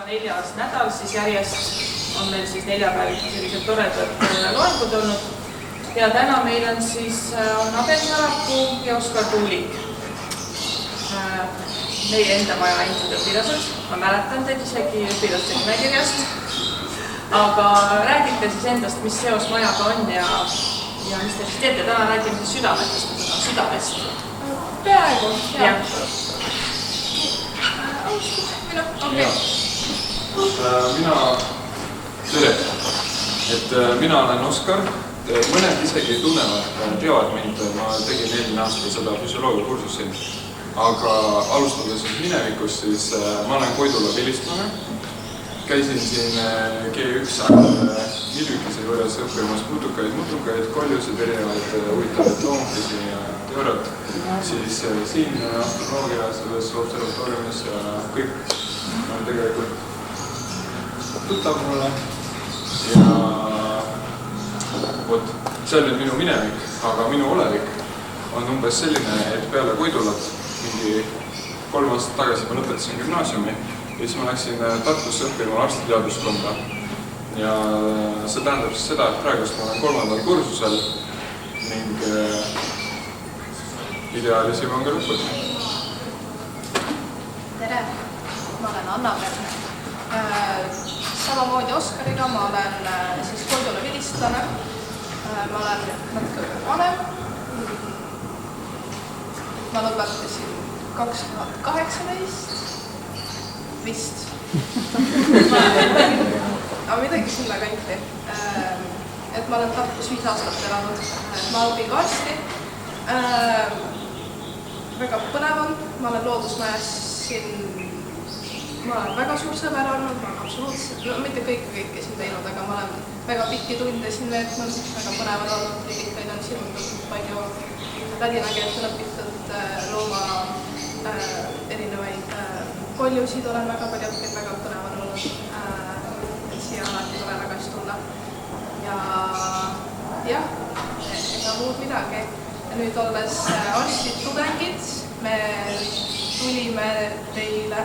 juba 4. nädal, siis järjest on meil siis neljapäeviti sellised toredad loengud olnud. Ja täna meil on siis Abel Sarapuu ja Oskar Tuulik. Meie enda maja endised õpilased, ma mäletan teid isegi õpilaste nimekirjast. Aga räägite siis endast, mis seos majaga on ja mis te siis teete. Täna räägime siis südamest. Peaaegu, jah. Mina olen Oskar. Mõned isegi teavad mind, ma tegin eelmine aasta seda füsioloogia kursus siin. Aga alustades minevikust, siis ma olen Koidula vilistlane. Käisin siin G1 Milvikese juures õppimas mutukaid, koljusid, erinevaid huvitavaid loomukesi ja teooriat. Siis siin astroloogia selles observatooriumis ja kõik on tegelikult tuttav mulle. Ja see on nüüd minu minevik, aga minu olevik on umbes selline, et peale Koidulat mingi 3 aastat tagasi ma lõpetasin gümnaasiumi ja siis ma läksin Tartusse õppima arstiteaduskonda. Ja see tähendab siis seda, et praegust ma olen 3. kursusel ning ideaalis jõuan ka lõpuni. Tere, ma olen Anna-Meri. Samamoodi Oskariga ma olen siis Koidula vilistlane. Ma olen natuke vanem. Ma lõpetasin 2018 vist. Aga midagi sinna kanti. Et ma olen Tartus 5 aastat elanud. Ma õpin ka arsti. Väga põnev on. Ma olen loodusmajas siin. Ma olen väga suur sõber olnud. Ma olen absoluutselt, mitte kõike siin teinud, aga ma olen väga pikki tunde siin veetnud. Väga põnev on olnud. Riigikaid on silmutatud palju. Ladina keelt on õpitud looma erinevaid koljusid olen väga palju õppinud, väga põnev on olnud. Siia alati tule väga hästi tulla. Ja jah, ega muud midagi. Ja nüüd olles arstid tudengid, me tulime teile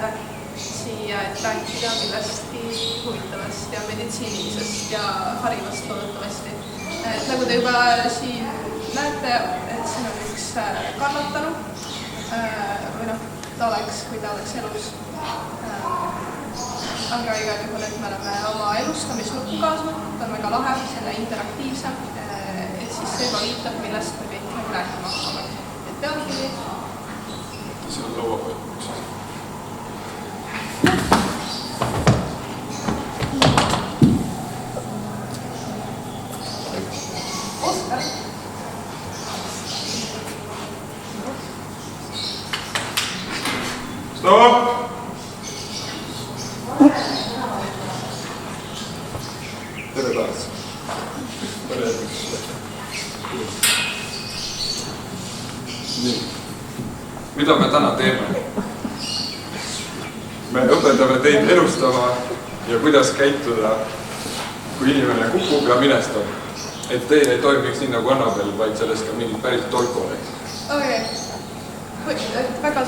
siia, et rääkida millestki huvitavast ja meditsiinilisest ja harivast loodetavasti. Nagu te juba siin näete, et siin on üks kannatanu või ta oleks, kui ta oleks elus. Aga igal juhul, et me oleme oma elustamisnukku kaasa võtnud, ta on väga lahe, selle interaktiivsem, et siis see juba viitab, millest me kõik rääkima hakkame. Et pealkiri. See on laua peal. Oskar. Stop! Tere taas. Nii. Mida me täna teeme? Me õpetame teid elustama ja kuidas käituda, kui inimene kukub ja minestab. Et teil ei toimiks nii nagu Annabel, vaid sellest ka mingit päris tolku oleks. Okei. Väga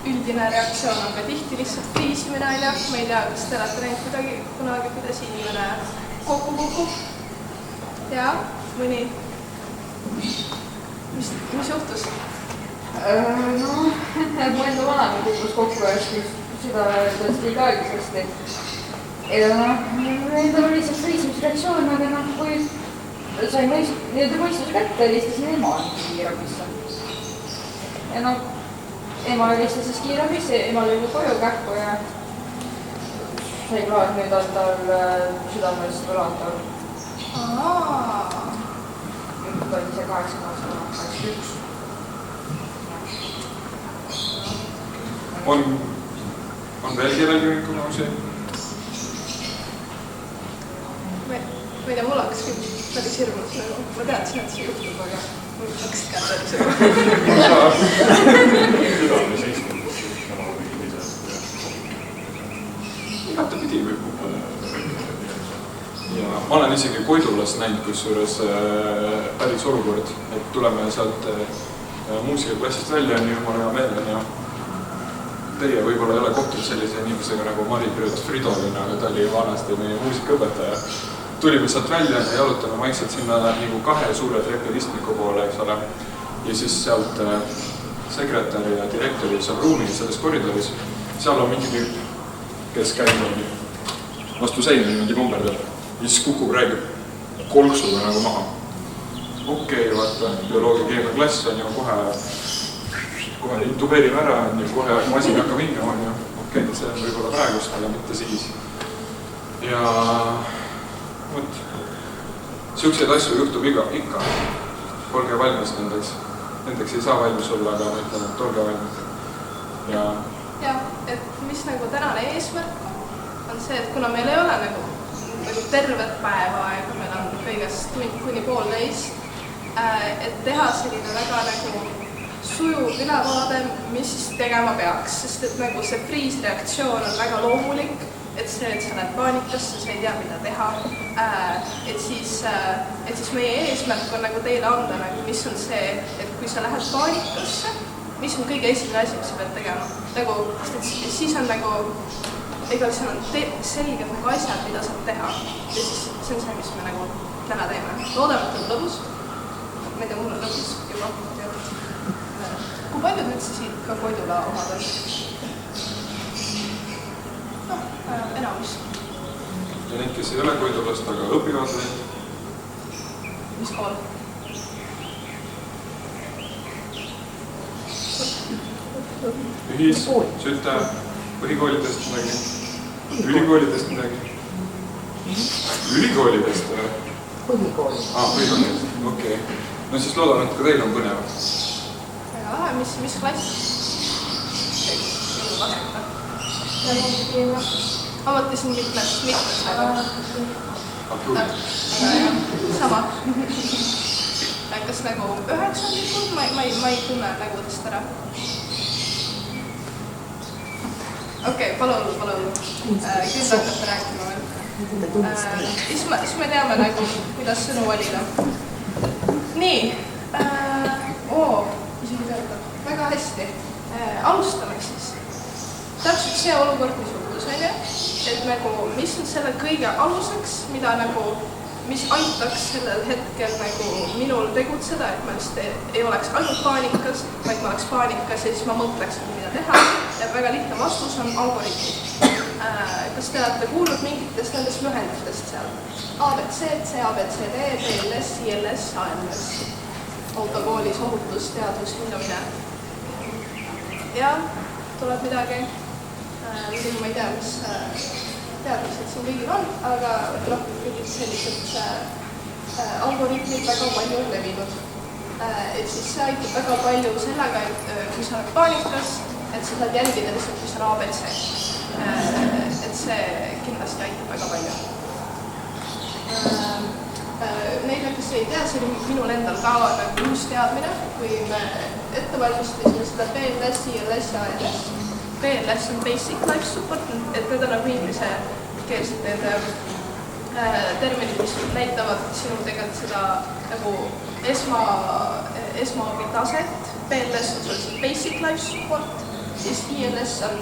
üldine reaktsioon on ka tihti lihtsalt kriisimine, ma ei tea, kas te olete näinud kuidagi kunagi, kuidas inimene kokku kukub. Ja, mõni. Mis juhtus? No, mu enda vanema kukkus kokku ja siis seda tõesti ka õigusesti. Ja endal oli lihtsalt kriisimisreaktsioon, aga kui sain mõistuse kätte, helistasin ema kiirabisse. Ja ema helistas siis kiirabisse, emal oli koju kähku ja sai ka, et nüüd on tal südamelist võlaantal. Nüüd oli see 8 aastat, 81. On veel kellelgi mingi kogemusi? Ma ei tea, mul hakkas küll päris hirmus. Ma teadsin, et see juhtub, aga mul hakkas käed päris hirmus. Südames istunud, siis sama või mida. Igatepidi võib kukkuda. Ja ma olen isegi Koidulas näinud, kusjuures päris olukord, et tuleme sealt muusikaklassist välja, nii jumala hea meel on ja teie võib-olla ei ole kohtunud sellise inimesega nagu Mari-Britt Fridolin, aga ta oli vanasti meie muusikaõpetaja. Tulime sealt välja ja jalutame vaikselt sinna nagu 2 suure trepiristmiku poole, eks ole. Ja siis sealt sekretäri ja direktori seal ruumi selles koridoris, seal on mingi tüüp, kes käib vastu seina niimoodi kumberdab. Ja siis kukub räägib kolksuga nagu maha. Okei, vaata, bioloogia keemia klass on ju kohe intubeerime ära, kohe masin hakkab hingama. Okei, see on võib-olla praegust, aga mitte siis. Ja võt, siukseid asju juhtub ikka. Olge valmis nendeks. Nendeks ei saa valmis olla, aga ma ütlen, et olge valmis. Ja, et mis nagu tänane eesmärk on see, et kuna meil ei ole nagu tervet päeva aega, meil on kõigest tund kuni poolteis, et teha selline väga nagu sujuv ülevaade, mis siis tegema peaks, sest et nagu see friisreaktsioon on väga loomulik, et sa lähed paanikasse, sa ei tea, mida teha, et siis meie eesmärk on nagu teile anda, nagu, mis on see, et kui sa lähed paanikasse, mis on kõige esimene asi, mis sa pead tegema. Nagu, siis on nagu, ega seal on selge nagu asjad, mida saab teha. Ja siis see on see, mis me nagu täna teeme. Loodame, et on lõbus. Ma ei tea, mul on lõbus juba. Kui palju üldse siit ka Koidula omad on? Enamus. Ja need, kes ei ole Koidulast, aga õpivad või? Mis kool? Ühis, Süte, põhikoolidest midagi? Ülikoolidest midagi? Ülikoolidest või? Põhikoolidest. Põhikoolidest, okei. No siis loodame, et ka teil on põnev. Väga lahe, mis klass? Ma mõtlesin mitmes, aga... Sama. Kas nagu 9. Ma ei tunne nägudest ära. Okei, palun. Küll hakkate rääkima veel. Siis me teame nagu, kuidas sõnu valida. Nii. Isegi töötab. Väga hästi. Alustame siis. Täpselt see olukord, mis juhtus, on ju? Et nagu, mis on selle kõige aluseks, mis aitaks sellel hetkel nagu minul tegutseda, et ma just ei oleks ainult paanikas, vaid ma oleks paanikas ja siis ma mõtleksin, mida teha. Ja väga lihtne vastus on algoritmid. Kas te olete kuulnud mingitest nendest lühendustest seal? ABC, CABCD, BLS, ILS, ALS. Autokoolis ohutus, teadus, hindamine. Ja, tuleb midagi. Muidugi ma ei tea, mis teadmised siin kõigil on, aga mingid sellised algoritmid väga palju on levinud. Et siis see aitab väga palju sellega, et kui sa oled paanikas, et sa saad jälgida lihtsalt, mis on ABC. Et see kindlasti aitab väga palju. Neile, kes ei tea, see oli minul endal ka nagu uus teadmine, kui me ette valmistasime seda BLS, ILS ja ALS. BLS on Basic Life Support, et need on nagu ingliskeelsed terminid, mis näitavad sinu tegelikult seda nagu esmaabi taset. BLS on sul Basic Life Support, siis ILS on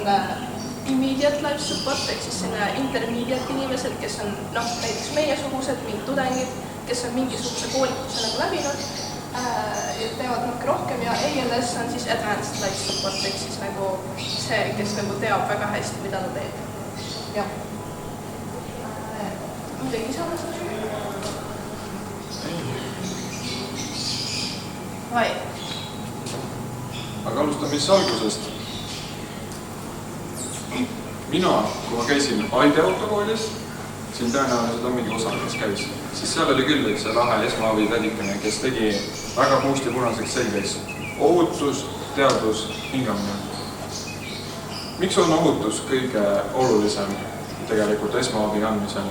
Immediate Life Support, ehk siis selline intermediate inimesed, kes on näiteks meiesugused, mingid tudengid, kes on mingisuguse koolituse nagu läbinud. Teevad natuke rohkem ja ALS on siis Advanced Life Support, ehk siis nagu see, kes nagu teab väga hästi, mida ta teeb. Jah. Midagi samas on? Vai. Aga alustame siis algusest. Mina, kui ma käisin Aide autokoolis, siin tõenäoliselt on mingi osa, kes käis, siis seal oli küll üks lahe esmaabi tädikene, kes tegi väga puusti punaseks selgeks ohutus, teadus, hingamine. Miks on ohutus kõige olulisem tegelikult esmaabi andmisel?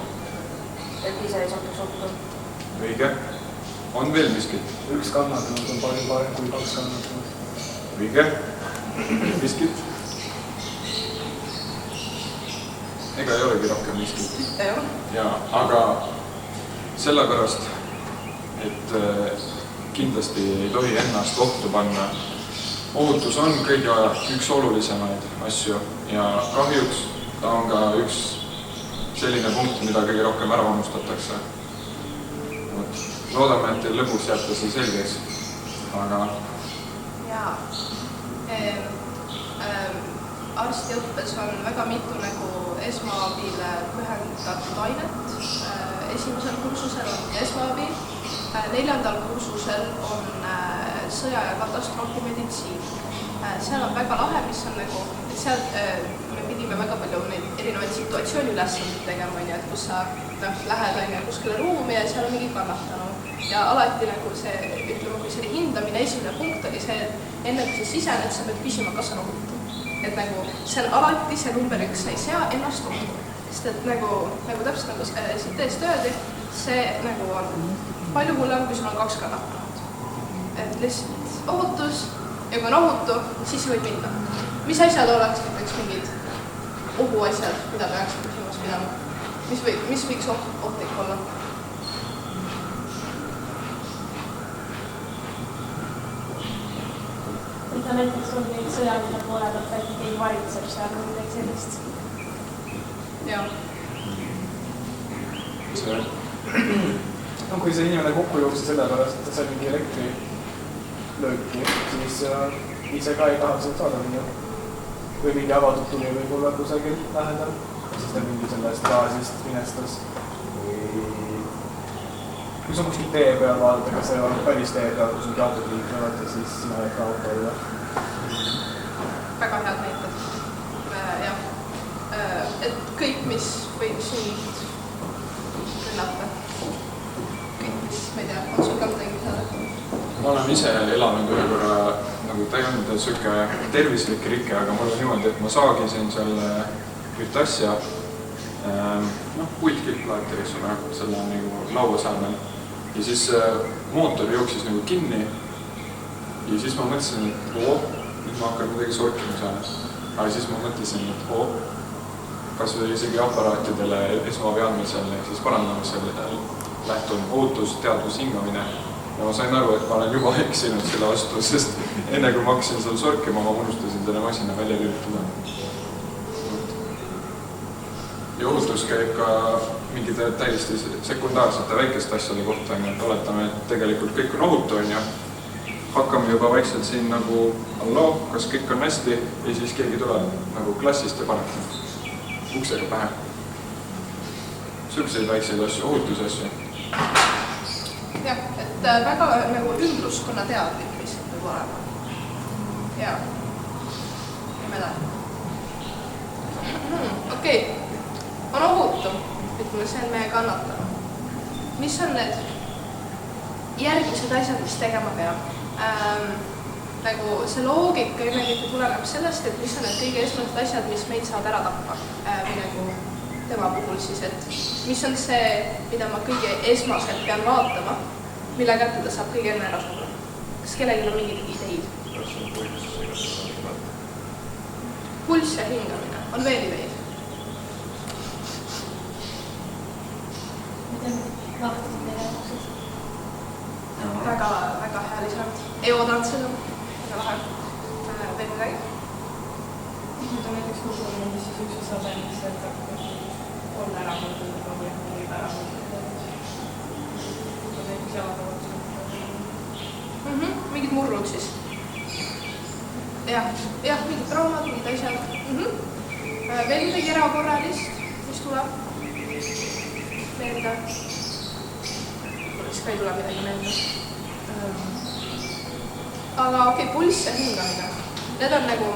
Et ise ei satuks ohtu. Õige. On veel miskit? Üks kannatanud on palju parem kui 2 kannatanud. Õige. Miskit? Ega ei olegi rohkem miskit. Jaa, aga sellepärast, et kindlasti ei tohi ennast ohtu panna ohutus on kõige üks olulisemaid asju ja kahjuks ta on ka üks selline punkt, mida kõige rohkem ära unustatakse. Loodame, et teil lõpuks jääb ta see selgeks, aga... Jaa. Arstiõppes on väga mitu nagu esmaabile pühendatud ainet. Esimesel kursusel on esmaabi, 4. kursusel on sõja- ja katastroofimeditsiin. Seal on väga lahe, mis on nagu, et seal me pidime väga palju neid erinevaid situatsiooni ülesandeid tegema, et kus sa lähed kuskile ruumi ja seal on mingi kannatanu. Ja alati nagu see, ütleme, kui see hindamine esimene punkt oli see, et enne kui sa sisened, sa pead küsima, kas on ohutu. Et nagu see on alati see number 1, sa ei sea ennast ohtu. Sest et nagu täpselt nagu siit teest öeldi, see nagu on palju hullem, kui sul on 2 kannatanud. Et lihtsalt ohutus ja kui on ohutu, siis võib minna. Mis asjad oleks näiteks mingid ohuasjad, mida peaks silmas pidama? Mis võiks ohtlik olla? Mida näiteks on neid sõjaline poole pealt, äkki keegi varitseb seal või midagi sellist? Jah. No kui see inimene kokku jookse sellepärast, et ta sai mingi elektrilööki, siis ise ka ei taha sealt saada minna. Või mingi avatud tuli võib-olla kusagil lähedal, siis ta mingi sellest gaasist minestas. Kui sa kuskil tee peal vaadata, kas ei olnud päris tee peal, kus mingi autod liiklevad ja siis sina ei ka auto olla. Väga head näited. Jah. Et kõik, mis võib sind rünnata. Kõik, mis, ma ei tea, on sul ka midagi saada? Ma olen ise elanud ühe korra, nagu ta ei olnud selline tervislik rike, aga mul on niimoodi, et ma saagisin seal ühte asja, puitkilp laeti, eks ole, selle nagu lauasäärmel. Ja siis mootor jooksis nagu kinni ja siis ma mõtlesin, et nüüd ma hakkan midagi sorkima seal. Aga siis ma mõtlesin, et kas või isegi aparaatidele esmaabi andmisel, siis parandamisel lähtun ohutus, teadvus, hingamine. Ja ma sain aru, et ma olen juba eksinud selle vastu, sest enne kui ma hakkasin seal sorkima, ma unustasin selle masina välja lülitada. Ja ohutus käib ka mingite täiesti sekundaarsete väikeste asjade kohta, et oletame, et tegelikult kõik on ohutu, ja hakkame juba vaikselt siin nagu halloo, kas kõik on hästi, ja siis keegi tuleb nagu klassist ja paneb uksega pähe. Sükseid väikseid asju, ohutusasju. Jah, et väga nagu ümbruskonna teadlik lihtsalt võib olema. Jaa. Nimele. Okei. On ohutu, ütleme, see on meie kannatanu. Mis on need järgmised asjad, mis tegema peab? Nagu see loogika ennekõike tuleneb sellest, et mis on need kõige esmased asjad, mis meid saab ära tappa. Või nagu tema puhul siis, et mis on see, mida ma kõige esmaselt pean vaatama, mille kätte ta saab kõige enne ära sulla. Kas kellelgi on mingid ideid? Pulss ja hingamine. On veel ideid? Lahtised tegevused. Väga hea lisand. Ei oodanud seda. Väga lahe. Veel midagi? Nüüd on näiteks kuulamine, mis siis üks osa sai, mis jätab on ära mõeldud või ära mõeldud. Näiteks jalatavad. Mingid murrud siis? Jah, mingid traumad, mingid asjad. Veel midagi erakorralist, mis tuleb? Veel midagi? Siis ka ei tule midagi meelde. Aga okei, pulss ja hingamine. Need on nagu,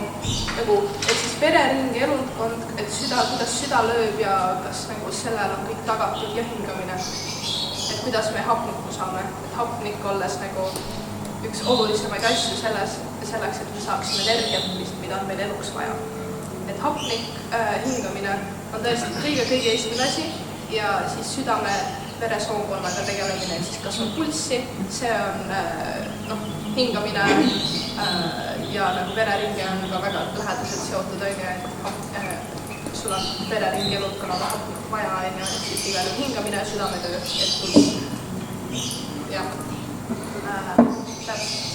et siis verering, elundkond, et kuidas süda lööb ja kas nagu sellel on kõik tagatud ja hingamine. Et kuidas me hapnikku saame, et hapnik olles nagu üks olulisemaid asju selleks, et me saaksime energiat, mida on meil eluks vaja. Et hapnik, hingamine on tõesti kõige esimene asi ja siis südame veresoonkonnaga tegelemine, et siis kas on pulssi, see on hingamine ja nagu vereringe on ka väga lähedaselt seotud, et sul on vereringi elundkonnaga hapnikku vaja, et siis igal hingamine, südametöö, et pulss. Jah. Täpselt.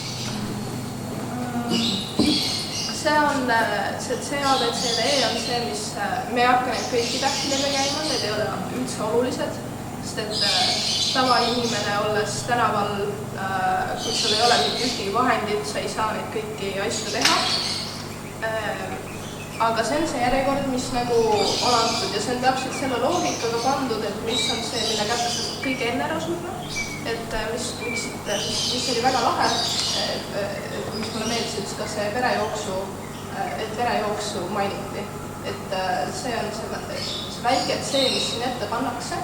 see C, A, B, C, D, E on see, mis me ei hakka neid kõiki tähtedega käima, need ei ole üldse olulised, sest et tavainimene olles tänaval, kui sul ei ole ühtegi vahendit, sa ei saa neid kõiki asju teha. Aga see on see järjekord, mis nagu on antud ja see on täpselt selle loogikaga pandud, et mis on see, mille kätte sa kõige enne ära surma. Et mis oli väga lahe, mis mulle meeldis, ka see verejooksu mainiti. Et see on see väike C, mis siin ette pannakse,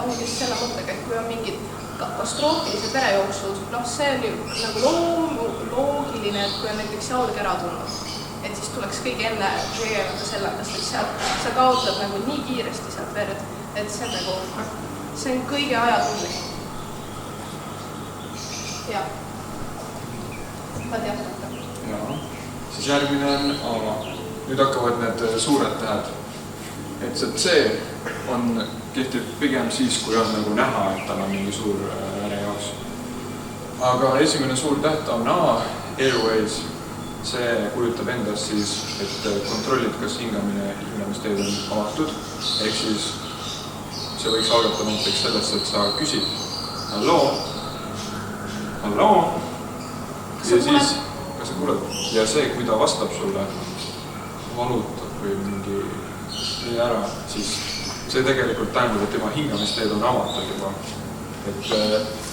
ongi just selle mõttega, et kui on mingid katastroofilised verejooksud, see on ju nagu loogiline, et kui on näiteks jalg ära tulnud, et siis tuleks kõige enne tegeleda sellega, sest sa kaotad nagu nii kiiresti sealt verd, et see on nagu, see on kõige ajatundlik. Jah. Tahad jätkata? Jaa. Siis järgmine on A. Nüüd hakkavad need suured tähed. Et see C kehtib pigem siis, kui on nagu näha, et tal on mingi suur verejooks. Aga esimene suur täht on A, Airways. See kujutab endast siis, et kontrollid, kas hingamisteed on avatud. Ehk siis see võiks algata näiteks sellest, et sa küsid halloo. Ja siis, kas sa kuuled? Ja see, kui ta vastab sulle, valutab või mingi ära, siis see tegelikult tähendab, et tema hingamisteed on avatud juba. Et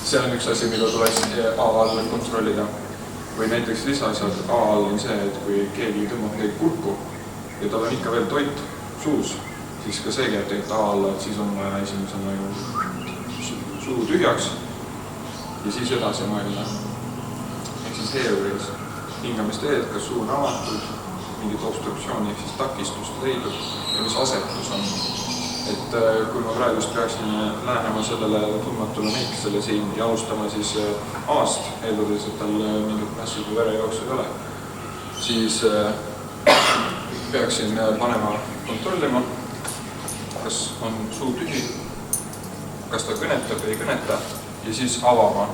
see on üks asi, mida tuleks A all kontrollida. Või näiteks lisaasjad A all on see, et kui keegi tõmbab midagi kurku ja tal on ikka veel toit suus, siis ka see käib tegelikult A alla, et siis on vaja esimesena ju suu tühjaks ja siis edasi mõelda. Ehk siis Airways, hingamisteed, kas suu on avatud, mingit obstruktsiooni ehk siis takistust leidub ja mis asetus on. Et kui ma praegust peaksin lähenema sellele tundmatule meikesele siin ja alustama siis A-st, eeldades, et tal mingit mässid või verejooksu ei ole, siis peaksin panema kontrollima, kas on suu tühi, kas ta kõnetab või ei kõneta ja siis avama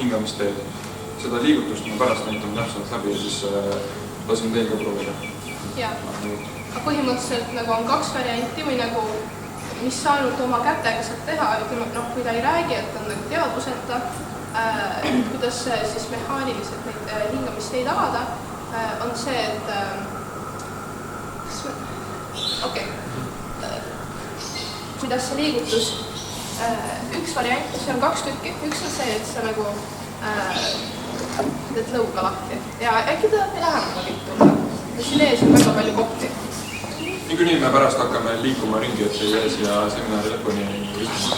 hingamisteed. Seda liigutust ma pärast näitan täpselt läbi ja siis lasin teil ka proovida. Jaa, aga põhimõtteliselt nagu on kaks varianti või nagu mis sa ainult oma kätega saad teha, kui ta ei räägi, et on nagu teadvuseta, kuidas siis mehaaniliselt neid hingamisteid avada, on see, et kuidas see liigutus, üks variant, see on kaks tükki, üks on see, et sa nagu teed lõuga lahti ja äkki tahab me lähemale kõik tulla, ja siin ees on väga palju kohti. Niikuinii me pärast hakkame liikuma ringi, et ei jää siia seminari lõpuni istuma.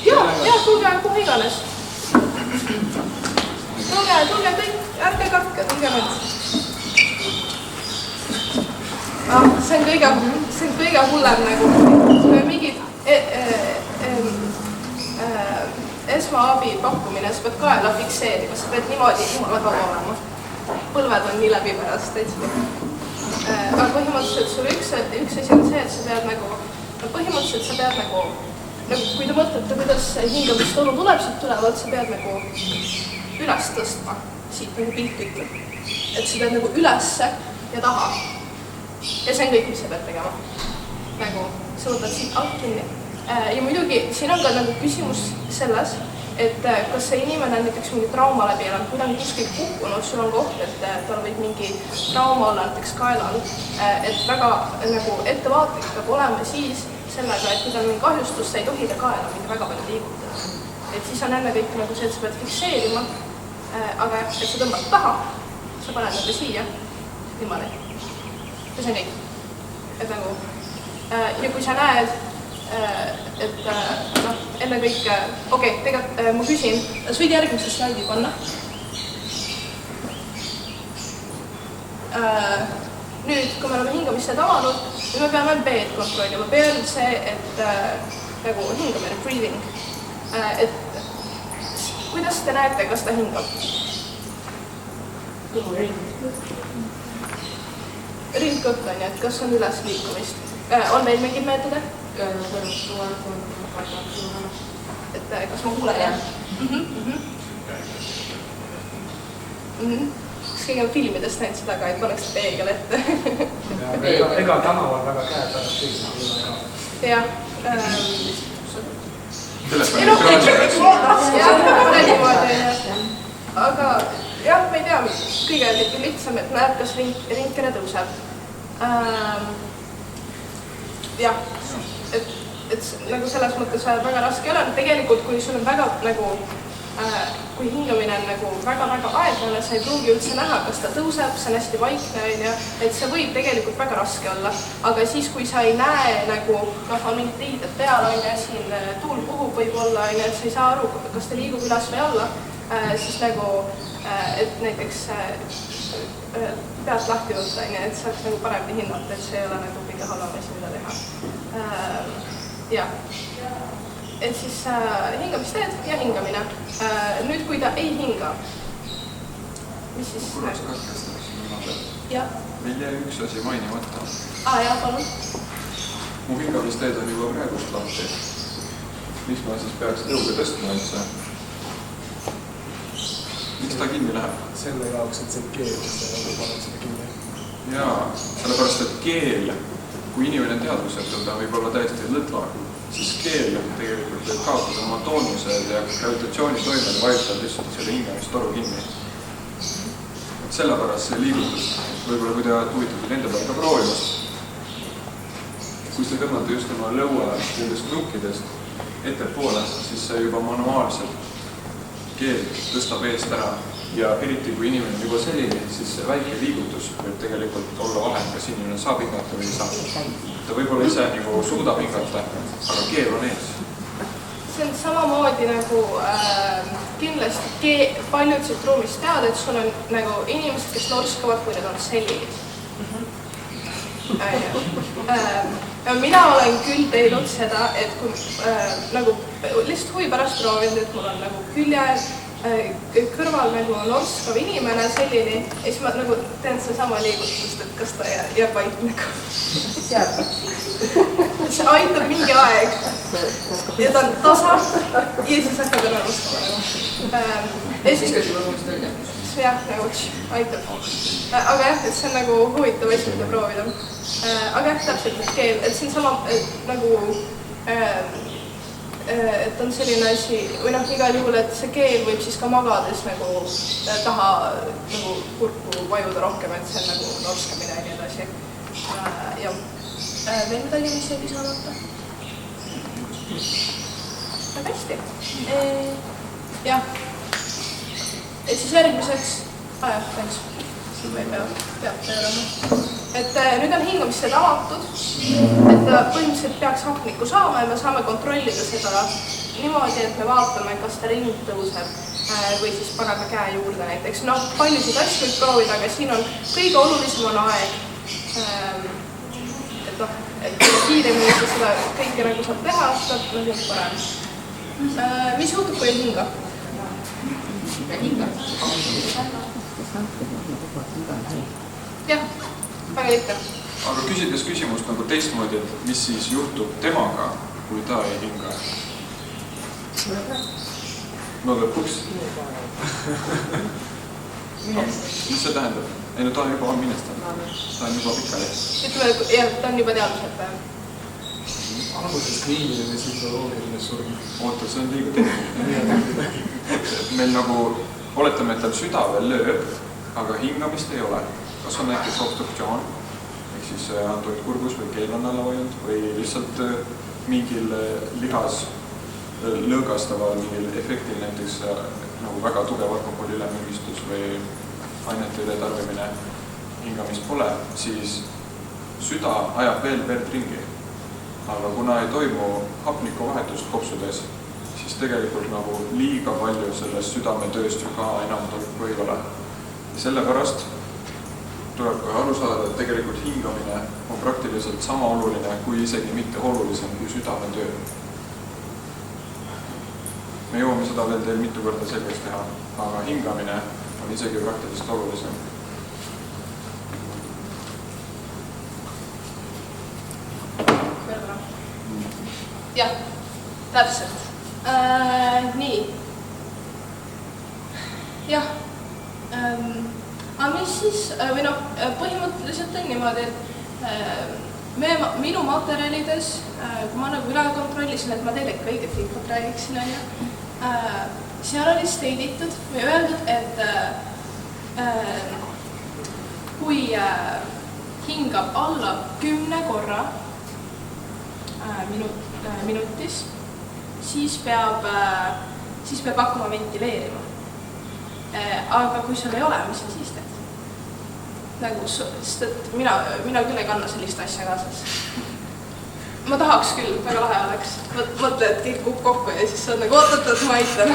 Jaa, tulge kuhu iganes. Tulge kõik, ärge karke, tulge nüüd. See on kõige hullem nagu. See on mingid esmaabi pakkumine, sa pead kaela fikseerima, sa pead niimoodi jumala kaua olema. Põlved on nii läbi pärast, täitsa. Aga põhimõtteliselt sul üks asi on see, et sa pead nagu, kui te mõtlete, kuidas hingamistolu tuleb siit tulevalt, sa pead nagu üles tõstma, siit nagu pilt ütleb. Et sa pead nagu ülesse ja taha. Ja see on kõik, mis sa pead tegema. Nagu, sa võtad siit alt kinni. Ja muidugi, siin on ka nagu küsimus selles, et kas see inimene on näiteks mingi trauma läbi elanud, kui ta on kuskil kukkunud, sul on koht, et tal võib mingi trauma olla näiteks kaelal, et väga nagu ettevaatlik peab olema siis sellega, et kui tal on mingi kahjustus, sa ei tohi ta kaela mingi väga palju liigutada. Et siis on enne kõik nagu see, et sa pead fikseerima, aga et sa tõmbad taha, sa paned nagu siia, niimoodi. Ja see on kõik. Et nagu, ja kui sa näed, et enne kõik, tegelikult ma küsin, sa võid järgmise slaidi panna. Nüüd, kui me oleme hingamised avanud, me peame B-d kontrollima. B on see, et nagu hingamine, breathing. Et kuidas te näete, kas ta hingab? Rindkõht on, et kas on üles liikumist? On meil mingid meetode? Et kas ma kuulen, jah? keegi on filmidest näinud seda ka, et pannakse peegel ette. ega tänaval väga käed pärast teised ei ole ka. jah. Aga jah, ma ei tea, kõige lihtsam, et näeb, kas ringkene tõuseb. Jah, et nagu selles mõttes väga raske ole. Tegelikult, kui sul on väga nagu, kui hingamine on nagu väga-väga aeglane, sa ei pruugi üldse näha, kas ta tõuseb, see on hästi vaikne, et see võib tegelikult väga raske olla. Aga siis, kui sa ei näe nagu, on mingid riided peal, siin tuul puhub võib-olla, et sa ei saa aru, kas ta liigub üles või alla, siis nagu, et näiteks peast lahti võtta, et saaks nagu paremini hinnata, et see ei ole nagu kõige halvam asi, mida teha. Jah. Et siis hingamisteed ja hingamine. Nüüd, kui ta ei hinga, mis siis? Korras katkestada. Jah. Meil jäi üks asi mainimata. Jah, palun. Mu hingamisteed on juba praegust lahti. Miks ma siis peaks tõuge tõstma üldse? Miks ta kinni läheb? Selle jaoks, et see keel, see paneb seda kinni. Jaa, sellepärast, et keel, kui inimene teadvusetu, ta võib olla täiesti lõtva, siis keel tegelikult võib kaotada oma toonused ja gravitatsiooni toimel vajutab lihtsalt selle hingamistoru kinni. Sellepärast see liigutus, võib-olla kui te olete huvitatud enda peal ka proovimas, kui te tõmmate just oma lõua nendest nukkidest ettepoole, siis see juba manuaalselt keel tõstab eest ära ja eriti kui inimene on juba selline, siis see väike liigutus võib tegelikult olla vahend, kas inimene saab hingata või ei saa. Ta võib-olla ise nagu suudab hingata, aga keel on ees. See on samamoodi nagu kindlasti paljud siit ruumist teavad, et sul on nagu inimesed, kes norskavad, kui need on sellid. Mina olen küll teinud seda, et kui nagu lihtsalt huvi pärast proovinud, et mul on nagu kõrval nagu norskav inimene sellini ja siis ma nagu teen sedasama liigutust, et kas ta jääb vait nagu. See aitab mingi aeg ja ta on tasa ja siis hakkab ära norskama nagu. Ja siis jah, nagu aitab. Aga jah, et see on nagu huvitav asi, mida proovida. Aga jah, täpselt, et keel, et see on sama nagu, et on selline asi, või igal juhul, et see keel võib siis ka magades nagu taha nagu kurku vajuda rohkem, et see on nagu norskamine ja nii edasi. Ja veel midagi, mis ei lisamata? Väga hästi. Jah. Et siis järgmiseks, thanks. Siin me peab tegelema. Et nüüd on hingamisteed avatud, et ta põhimõtteliselt peaks hapnikku saama ja me saame kontrollida seda niimoodi, et me vaatame, kas ta ring tõuseb või siis paneme käe juurde näiteks. Paljusid asju võib proovida, aga siin on kõige olulisem on aeg. Et kiiremini seda kõike nagu saab teha, seda on parem. Mis juhtub, kui ei hinga? Jah, väga lihtne. Aga küsides küsimust nagu teistmoodi, et mis siis juhtub temaga, kui ta ei hinga? No lõpuks. Mis see tähendab? Ei, no ta on juba minestanud. Ta on juba pikali. Ütleme, jah, ta on juba teadused. Alguses kliiniline sündroloogiline surm. Oota, see on liiga tehniline. Meil nagu oletame, et tal süda veel lööb, aga hingamist ei ole. Kas on näiteks obstruktsioon, ehk siis antud kurgus või keel on alla vajunud või lihtsalt mingil lihas lõõgastaval mingil efektil, näiteks nagu väga tugev alkoholi ülemüügistus või ainete ületarbimine, hingamist pole, siis süda ajab veel verd ringi. Aga kuna ei toimu hapnikuvahetust kopsudes, siis tegelikult nagu liiga palju sellest südametööst ju ka enam toimu ei ole. Sellepärast tuleb ka aru saada, et tegelikult hingamine on praktiliselt sama oluline kui isegi mitte olulisem kui südametöö. Me jõuame seda veel teil mitu korda selgeks teha, aga hingamine on isegi praktiliselt olulisem. Jah, täpselt. Nii. Jah. Aga mis siis, või noh, põhimõtteliselt on niimoodi, et minu materjalides, kui ma nagu üle kontrollisin, et ma teile ikka õiget infot räägiksin, seal oli steiditud või öeldud, et kui hingab alla 10 korra minutis, siis peab hakkama ventileerima. Aga kui sul ei ole, mis sa siis teed? Nagu, sest et mina küll ei kanna sellist asja kaasas. Ma tahaks küll, väga lahe oleks. Mõtle, et kõik kukk kokku ja siis sa oled nagu ootate, et ma aitan.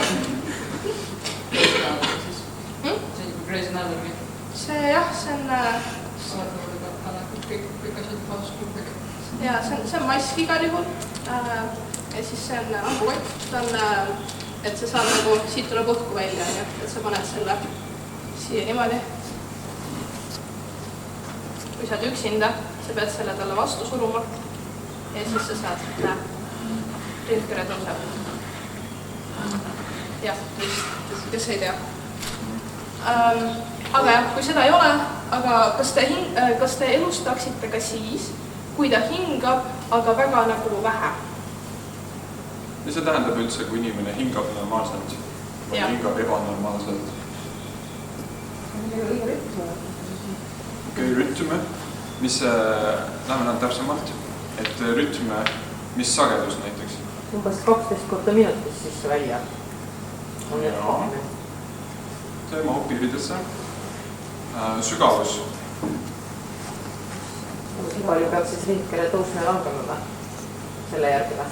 Crazy Anatomy. See jah, see on... kõik asjad paus. Jaa, see on mask igal juhul. Ja siis see on ampukott. See on, et sa saad nagu, siit tuleb õhku välja, et sa paned selle siia niimoodi. Kui sa oled üksinda, sa pead selle talle vastu suruma ja siis sa saad rindkere tõuseb. Jah, kes ei tea. Aga jah, kui seda ei ole, aga kas te elustaksite ka siis, kui ta hingab, aga väga nagu vähe? Ja see tähendab üldse, kui inimene hingab normaalselt või hingab ebanormaalselt? Okei, rütme, mis läheme täpsemalt, et rütme, mis sagedus näiteks? Umbes 12 korda minutis siis välja. See mahub piiridesse. Sügavus. Kui palju peaks siis rindkere tõusme langema selle järgi või?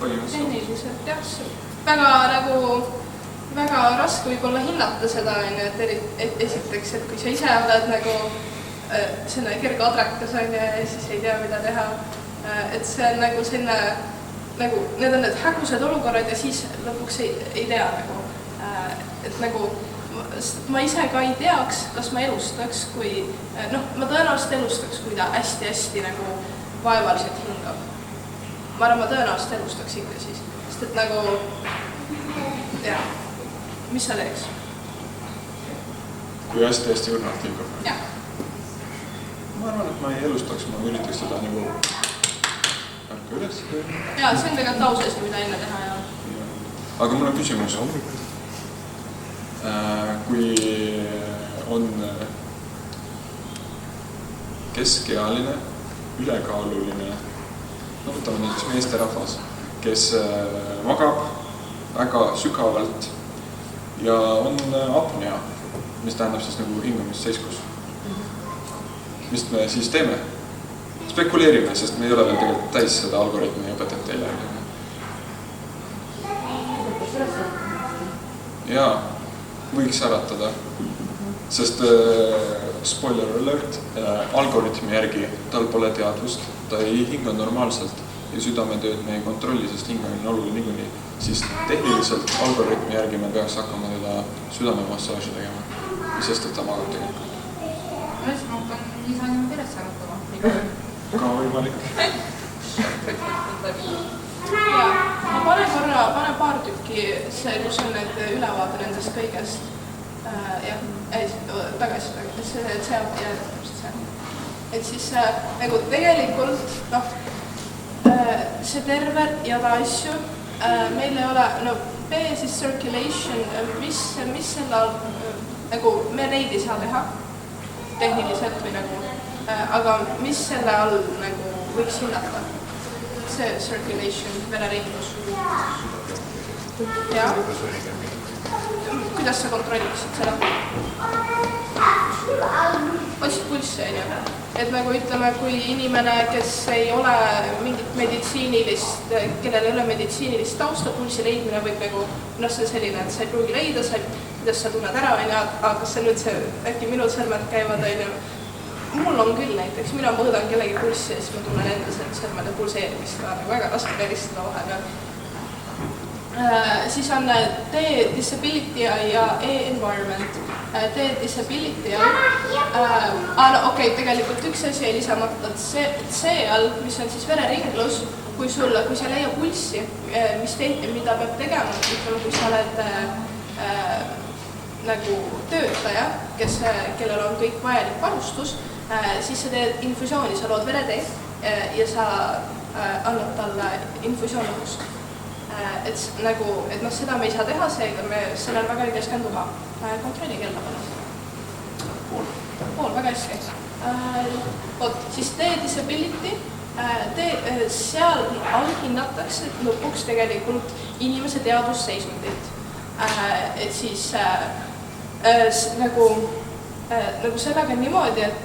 Tehniliselt jah, väga raske võib-olla hinnata seda, et esiteks, et kui sa ise oled nagu selline kerge adrekas ja siis ei tea, mida teha, et see on nagu selline, need on need hägused olukorrad ja siis lõpuks ei tea nagu, et nagu ma ise ka ei teaks, kas ma elustaks, kui, ma tõenäoliselt elustaks, kui ta hästi-hästi nagu vaevaliselt hingab. Ma arvan, ma tõenäoliselt elustaks ikka siis, sest et nagu, jah, mis sa teeks? Kui hästi õrnalt hingab? Jah. Ma arvan, et ma ei elustaks, ma üritaks seda nagu ärka üles. Jaa, see on tegelikult ausasi, mida enne teha ja... Aga mul on küsimus. Kui on keskealine, ülekaaluline, võtame näiteks meesterahvas, kes magab väga sügavalt ja on apnea, mis tähendab siis nagu hingamisseiskus. Mis me siis teeme? Spekuleerime, sest me ei ole veel tegelikult täis seda algoritmi õpetajat teile. Jaa, võiks äratada, sest spoiler alert, algoritmi järgi tal pole teadvust, ta ei hinga normaalselt ja südametööd me ei kontrolli, sest hingamine on oluline niikuinii, siis tehniliselt algoritmi järgi me peaks hakkama teda südamemassaaži tegema, sest et ta magab tegelikult. Ma hakkan niisama peresse arutama. Ka võimalik. Ma pane paar tükki see, kus on need ülevaade nendest kõigest. Tagasi, see et siis nagu tegelikult see terve jada asju meil ei ole, B siis circulation, mis selle all, nagu me neid ei saa teha tehniliselt või nagu, aga mis selle all nagu võiks hinnata? See circulation, vereringlus. Ja? Kuidas sa kontrolliksid seda? Otsid pulssi, et nagu ütleme, kui inimene, kes ei ole mingit meditsiinilist, kellel ei ole meditsiinilist tausta, pulssi leidmine võib nagu, see on selline, et sa ei pruugi leida, kuidas sa tunned ära, aga kas see nüüd äkki minu sõrmed käivad, mul on küll näiteks, mina mõõdan kellegi pulssi ja siis ma tunnen enda sõrmede pulseerimist, väga raske eristada vahepeal. Siis on D-disability ja E-environment. D-disability tegelikult üks asi ei lisamata, et see all, mis on siis vereringlus, kui sa ei leia pulssi, mida peab tegema, ütleme, kui sa oled nagu töötaja, kellel on kõik vajalik varustus, siis sa teed infusiooni, sa lood veretee ja sa annad talle infusioonõhust. Et seda me ei saa teha, seega me sellel väga ei keskendu ka. Kontrolli kella palun. Pool, väga hästi. Siis teie disability, seal hinnatakse lõpuks tegelikult inimese teadusseisundit. Et siis nagu sellega niimoodi, et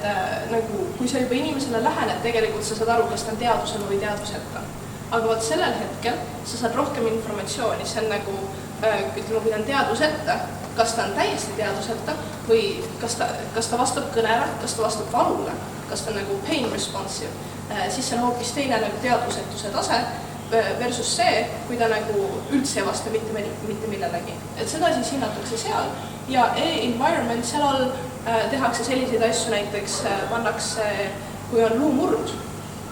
kui sa juba inimesele lähened, tegelikult sa saad aru, kas ta on teadusel või teaduseta. Aga vaat sellel hetkel sa saad rohkem informatsiooni, see on nagu, ütleme, kui ta on teaduseta, kas ta on täiesti teaduseta või kas ta vastab kõnele, kas ta vastab valule, kas ta on nagu pain responsive, siis see on hoopis teine nagu teadvusetuse tase versus see, kui ta nagu üldse ei vasta mitte millelegi. Et seda siis hinnatakse seal ja e-environment, seal all tehakse selliseid asju, näiteks pannakse, kui on luumurd,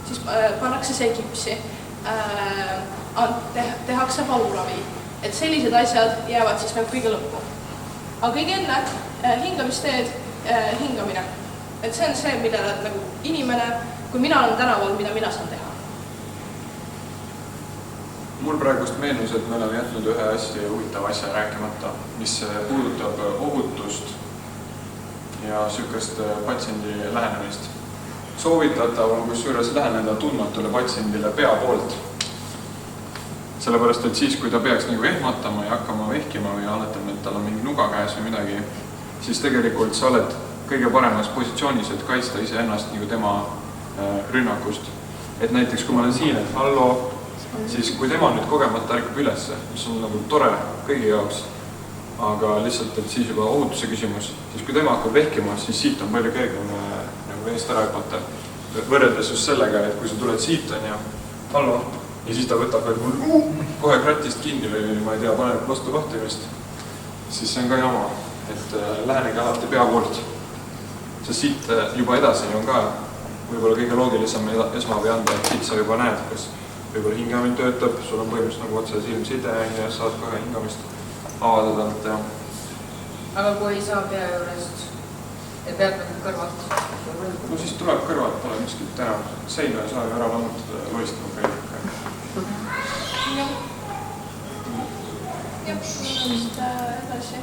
siis pannakse see kipsi, tehakse valuravi, et sellised asjad jäävad siis nagu kõige lõppu. Aga kõige enne hingamisteed, hingamine. Et see on see, millele nagu inimene, kui mina olen tänaval, mida mina saan teha. Mul praegust meenus, et me oleme jätnud ühe hästi huvitava asja rääkimata, mis puudutab ohutust ja sükest patsiendi lähenemist. Soovitatav on kusjuures läheneda tundmatule patsiendile pea poolt. Sellepärast, et siis, kui ta peaks nagu ehmatama ja hakkama vehkima või aletama, et tal on mingi nuga käes või midagi, siis tegelikult sa oled kõige paremas positsioonis, et kaitsta iseennast nagu tema rünnakust. Et näiteks, kui ma olen siin, et hallo, siis kui tema nüüd kogemata ärkab ülesse, mis on nagu tore kõigi jaoks, aga lihtsalt, et siis juba ohutuse küsimus, siis kui tema hakkab vehkima, siis siit on palju kergem nagu eest ära hüpata. Võrreldes just sellega, et kui sa tuled siit on ja hallo, ja siis ta võtab veel mul kohe kratist kinni või ma ei tea, paneb vastu kohtimist, siis see on ka jama, et lähenegi alati pea poolt. Sest siit juba edasi on ka võib-olla kõige loogilisem esmaabi anda, et siit sa juba näed, kas võib-olla hingamine töötab, sul on põhimõtteliselt nagu otse silmside ja saad kohe hingamist avada talt ja... Aga kui ei saa pea juurest ja peab nagu kõrvalt? No siis tuleb kõrvalt, pole miskit täna. Seina ei saa ju ära lammutada ja loistama kõik. Jah, vist edasi.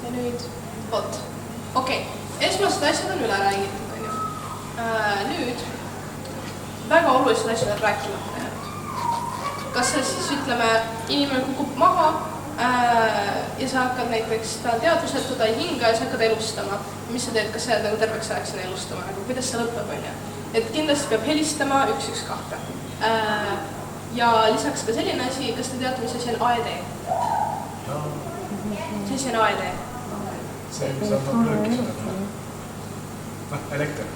Ja nüüd, vot. Okei, esmased asjad on üle räägitud. Nüüd väga olulised asjad on rääkimata jäänud. Kas see siis ütleme, inimene kukub maha ja sa hakkad näiteks teadvusetu, ta ei hinga ja sa hakkad elustama. Mis sa teed, kas sa jääd nagu terveks ajaks sinna elustama, nagu kuidas see lõpeb, on ju? Et kindlasti peab helistama 112. Ja lisaks ka selline asi, kas te teate, mis asi on AED? Mis asi on AED? See, mis annab löökisele. Elekter.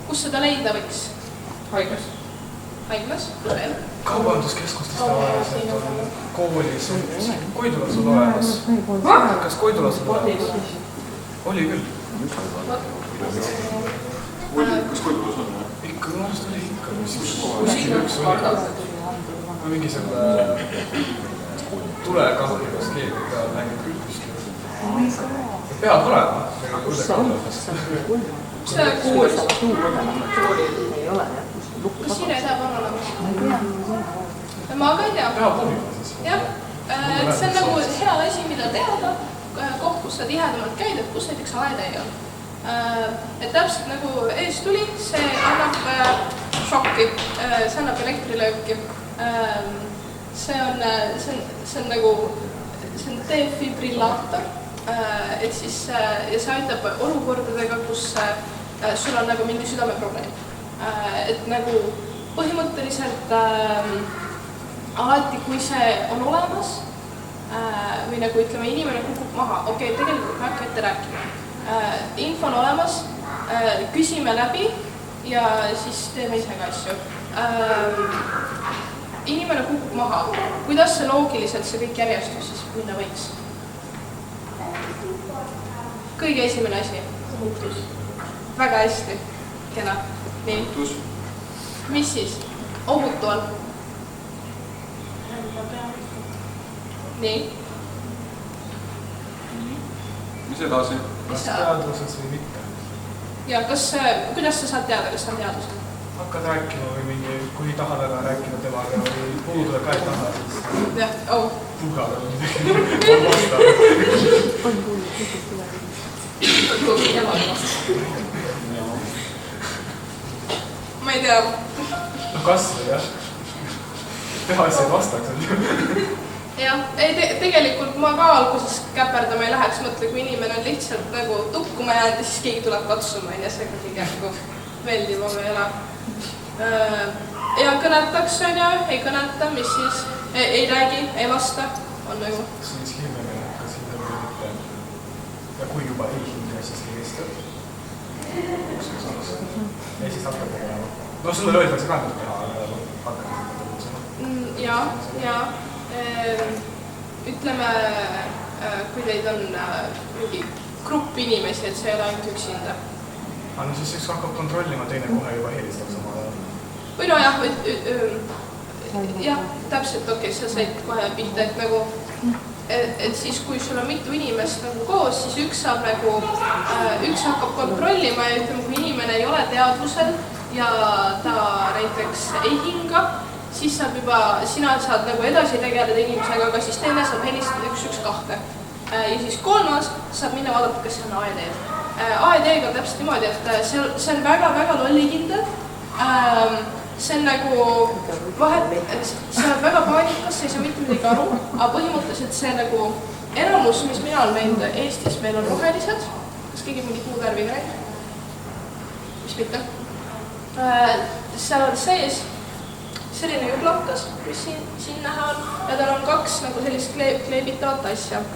Kus seda leida võiks? Haiglas. Haiglas? Kaubanduskeskustes tavaliselt on koolis. Koidulas on olemas. Kas Koidulas on olemas? Oli küll. Kas Koidulas on? Ikka, mõnest oli ikka. Üks oli. Mingi selle tulekahvliga skeemi peal nägid küll kuskil. Pead olema. See kuul. Mis siin edab on olemas? Ma ka ei tea. Jah, see on nagu hea asi, mida teada. Koht, kus sa tihedamalt käid, et kus näiteks AED on. Et täpselt nagu ees tuli, see annab šokki, see annab elektrilööki. See on nagu defibrillaator. Et siis, ja see aitab olukordadega, kus sul on nagu mingi südameprobleem. Et nagu põhimõtteliselt alati, kui see on olemas või nagu ütleme, inimene kukub maha, okei, tegelikult ma hakka ette rääkima. Info on olemas, küsime läbi ja siis teeme ise ka asju. Inimene kukub maha, kuidas see loogiliselt see kõik järjestus siis minna võiks? Kõige esimene asi. Ohutus. Väga hästi. Kena. Nii. Ohutus. Mis siis? Ohutu on? teadvusega teadlikult. nii. mis edasi? Kas teadvuses või mitte? Ja kuidas sa saad teada, kas ta on teadvusel? Hakkad rääkima või mingi, kui tahad ära rääkida temaga või muu tuleb ka ei taha, siis jah, pugada või midagi. ma ei tea. No kas või jah? Teha asjad vastaks on ju. jah, tegelikult ma ka alguses käperdama ei läheks, mõtle, kui inimene on lihtsalt nagu tukkuma jäänud ja siis keegi tuleb katsuma ja see kuidagi kähku meeldivam ei ole. Ja kõnetaks on ju, ei kõneta, mis siis, ei räägi, ei vasta, on nagu. Siis hindamine, kas hindab või mitte. Ja kui juba ei hinda, siis helistab. Ja siis hakkab tegema. No sulle öeldakse ka nüüd teha, aga hakkab tegema. Ja. Ütleme, kui teid on mingi grupp inimesi, et see ei ole ainult üksinda. No siis üks hakkab kontrollima, teine kohe juba helistab samal ajal. Või no jah, jah, täpselt, okei, sa said kohe pihta, et nagu, et siis kui sul on mitu inimest nagu koos, siis üks hakkab kontrollima ja ütleme, kui inimene ei ole teadvusel ja ta näiteks ei hinga, siis saab juba, sina saad nagu edasi tegeleda inimesega, aga siis teine saab helistada 112. Ja siis kolmas saab minna vaadata, kas see on AED-d. AED-ga on täpselt niimoodi, et see on väga-väga lollikindel. See on nagu sa oled väga paanikas, sa ei saa mitte midagi aru, aga põhimõtteliselt see nagu enamus, mis mina olen näinud Eestis, meil on rohelised. Kas keegi mingit muud värvi ka näinud? Mis mitte? Seal on sees selline jublakas, mis siin näha on, ja tal on kaks nagu sellist kleebitavat asja.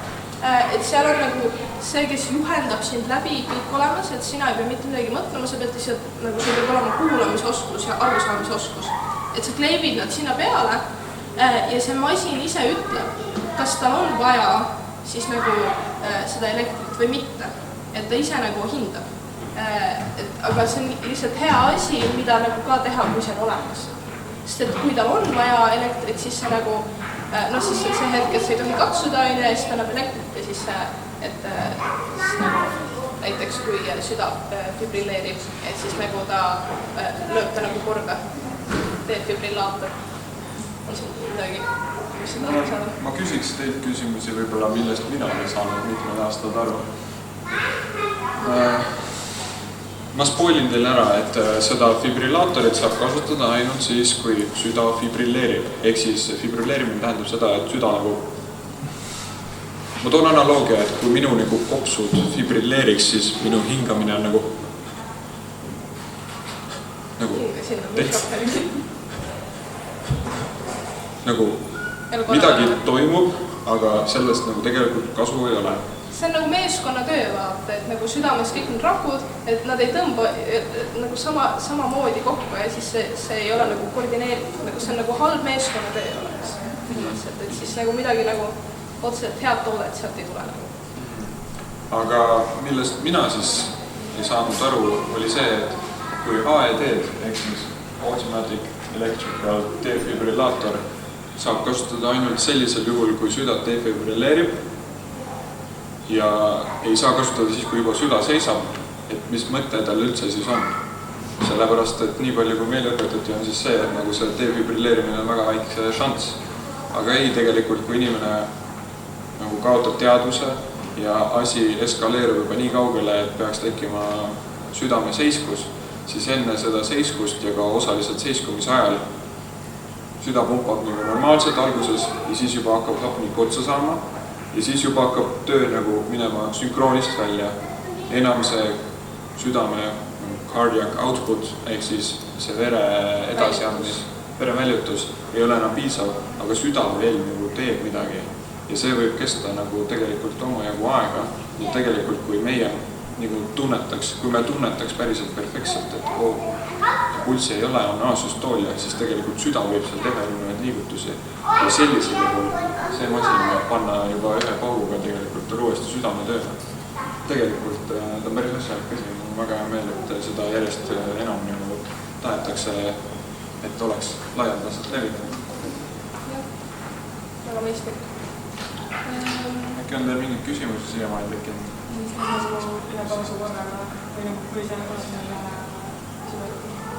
Et seal on nagu see, kes juhendab sind läbi kõik olemas, et sina ei pea mitte midagi mõtlema, sa pead lihtsalt, nagu see peab olema kuulamisoskus ja arusaamisoskus. Et sa kleebid nad sinna peale ja see masin ise ütleb, kas tal on vaja siis nagu seda elektrit või mitte. Et ta ise nagu hindab. Aga see on lihtsalt hea asi, mida nagu ka teha, kui see on olemas. Sest et kui tal on vaja elektrit, siis see nagu, siis see hetk, et sa ei tohi katsuda ja siis ta annab elektrit ja siis näiteks kui süda fibrilleerib, et siis nagu ta lööb ta nagu korda, defibrillaator. On siin midagi, mis seda aru saada? Ma küsiks teilt küsimusi võib-olla, millest mina ei saanud mitmed aastad aru. Ma spoilin teile ära, et seda fibrillaatorit saab kasutada ainult siis, kui süda fibrilleerib. Ehk siis fibrilleerimine tähendab seda, et süda nagu... Ma toon analoogia, et kui minu nagu kopsud fibrilleeriks, siis minu hingamine on nagu midagi toimub, aga sellest nagu tegelikult kasu ei ole. See on nagu meeskonnatöö, vaata, et nagu südames kõik on rakud, et nad ei tõmba nagu samamoodi kokku ja siis see ei ole nagu koordineeritud, nagu see on nagu halb meeskonnatöö oleks. Et siis nagu midagi nagu otseselt head toodet sealt ei tule nagu. Aga millest mina siis ei saanud aru, oli see, et kui AED-d, ehk siis Automatic Electrical Defibrillaator, saab kasutada ainult sellisel juhul, kui süda defibrillerib ja ei saa kasutada siis, kui juba süda seisab, et mis mõte tal üldse siis on. Sellepärast, et nii palju kui meile õpetati on siis see, et nagu see defibrilleerimine on väga väike šanss. Aga ei, tegelikult kui inimene nagu kaotab teadvuse ja asi eskaleerub juba nii kaugele, et peaks tekkima südame seiskus, siis enne seda seiskust ja ka osaliselt seiskumise ajal süda pumpab nagu normaalselt alguses ja siis juba hakkab hapnik otsa saama ja siis juba hakkab töö nagu minema sünkroonist välja. Enam see südame cardiac output ehk siis see vere edasiandmis, vere väljutus ei ole enam piisav, aga süda veel nagu teeb midagi. Ja see võib kesta nagu tegelikult omajagu aega. Ja tegelikult kui meie nagu tunnetaks, kui me tunnetaks päriselt perfektselt, et pulssi ei ole, on asüstoolia, siis tegelikult süda võib seal teha erinevaid liigutusi. Ja sellisel juhul see masin võib panna juba ühe pauguga tegelikult uuesti südame tööle. Tegelikult ta on päris asjalik asi, mul on väga hea meel, et seda järjest enam nagu tahetakse, et oleks laialdaselt levinud. väga mõistlik. Äkki on teil mingeid küsimusi siiamaani tekkinud? Ühe pausu korraga või kui see oleks meil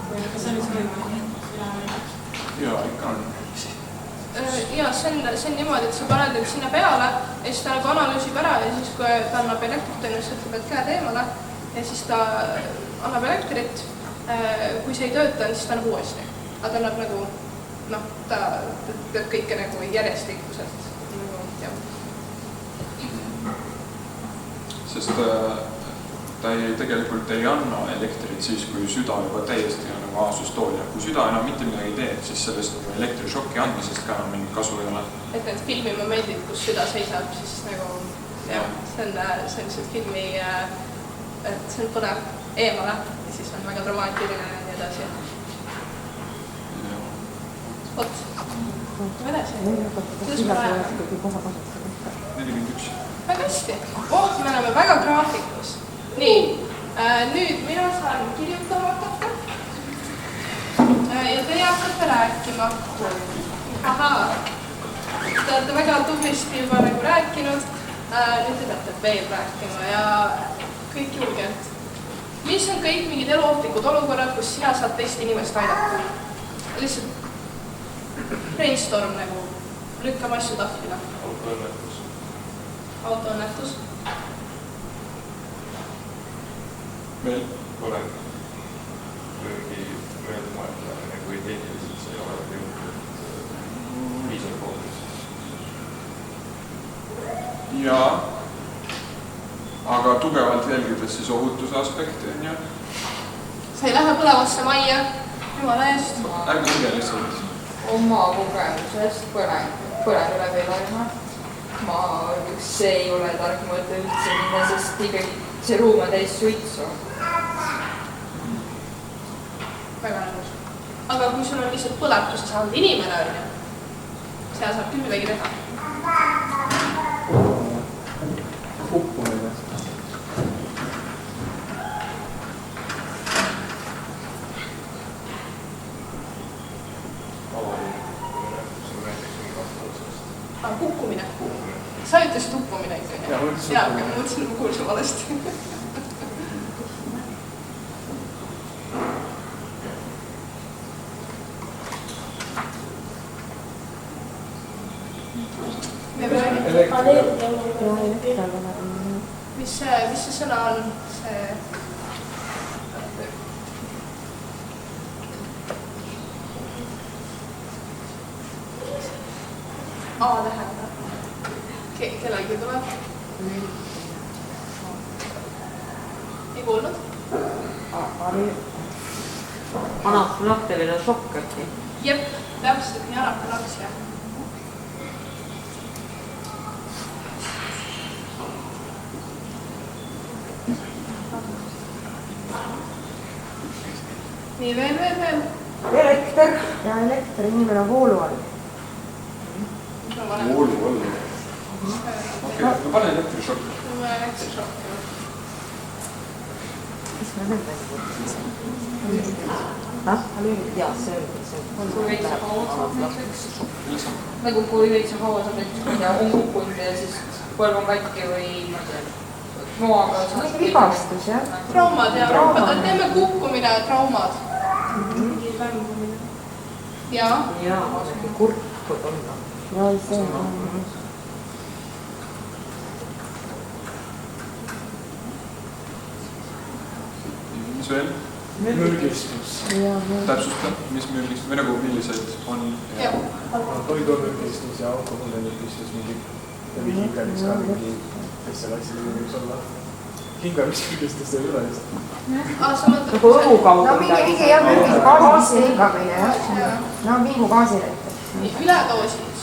või kas see on üks võimalik? Jaa, ikka on. Ja see on niimoodi, et sa paned nüüd sinna peale ja siis ta nagu analüüsib ära ja siis kui ta annab elektrit, siis ütleb, et käed eemale ja siis ta annab elektrit. Kui see ei tööta, siis ta annab uuesti. Aga ta annab nagu, ta teeb kõike nagu järjestikuselt. Sest ta tegelikult ei anna elektrit siis, kui süda juba täiesti on nagu asüstoolia. Kui süda enam mitte midagi ei tee, siis sellest elektrišokki andmisest ka enam mingit kasu ei ole. Et need filmimomendid, kus süda seisab, siis nagu jah, see on lihtsalt filmi, et see on põnev eemale ja siis on väga dramaatiline ja nii edasi. Vot, edasi. Kuidas me läheme? 41. Väga hästi. Me oleme väga graafikus. Nii, nüüd mina saan kirjutama hakata ja teie hakkate rääkima. Ahaa, te olete väga tublisti juba nagu rääkinud. Nüüd te peate veel rääkima ja kõik julgelt. Mis on kõik mingid eluohtlikud olukorrad, kus sina saad teist inimest aidata? Lihtsalt brainstorm nagu, lükkame asju tahvile. Autoõnnetus. Veel? Olen kuidagi mõeldamine, kui tehniliselt see ei ole jõudnud viisal koodis. Jaa, aga tugevalt jälgides siis ohutuse aspekti on ju. Sa ei lähe põlevasse majja, jumala eest. Ärge tege lihtsalt. Oma kogemusest põleb üle veelarima. See ei ole tark mõte üldse minna, sest ikkagi see ruum on täis suitsu. Väga nõus. Aga kui sul on lihtsalt põletuse saanud inimene, seal saab küll midagi teha. Huppumine. Hukkumine. Sa ütlesid huppumine ikka. Jaa, ma ütlesin huppumine. Ma mõtlesin, et ma kuulsin valesti. Mis see sõna on? A-tähenda. Kellelgi tuleb? Ei kuulnud? Anafülaktiline šokk äkki? Jep, täpselt nii anafülaksia. Nii, veel. Elekter ja elekter inimene voolu all. Voolu all. Okei, ma panen elektrišokk. Ma elektrišokk. Mis me nüüd Jaa, see on. Kui veitsa haua saab näiteks. Nagu kui veitsa haua saab näiteks, on kukkunud ja siis põlv on katki või noaga saab. Vigastus, jah? Traumad ja teeme kukkumine ja traumad. Jaa. Jaa, kurb võib olla. Jaa, see on. Mis veel? Mürgistus. Täpsusta, mis mürgistus või nagu millised on? Toidumürgistus ja alkoholimürgistus mingi ja hingamis ka mingi, kes seal asjad võiks olla. Hingamismürgistus ei ole just. Sa mõtled? Nagu õhu kaudu No mingi jah, gaasi hingamine, jah. No vingu gaasi näiteks. Üledoosis.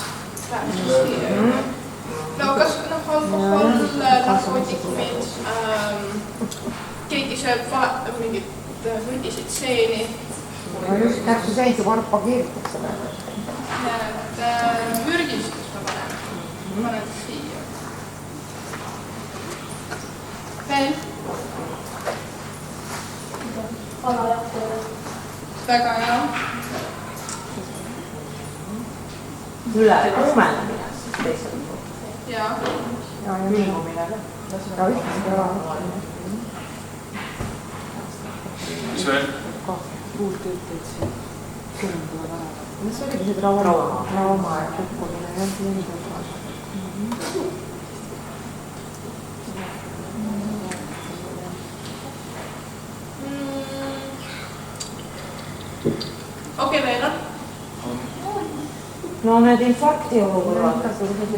No kas alkohol, narkootikumid, keegi sööb mingit võrdisid seeni. No just täpselt see, et juba pakeeritakse praegu. Mürgistus ma panen siia. Veel? Väga hea. Üle kuumenemine. jaa. ja Viimumine. ja ühtegi ka. mis veel? Uus töötajaid siin. Surmtule päeva. mis oligi see trauma ja kukkumine jah, Okei, veel on? No need infarkti olukorrad.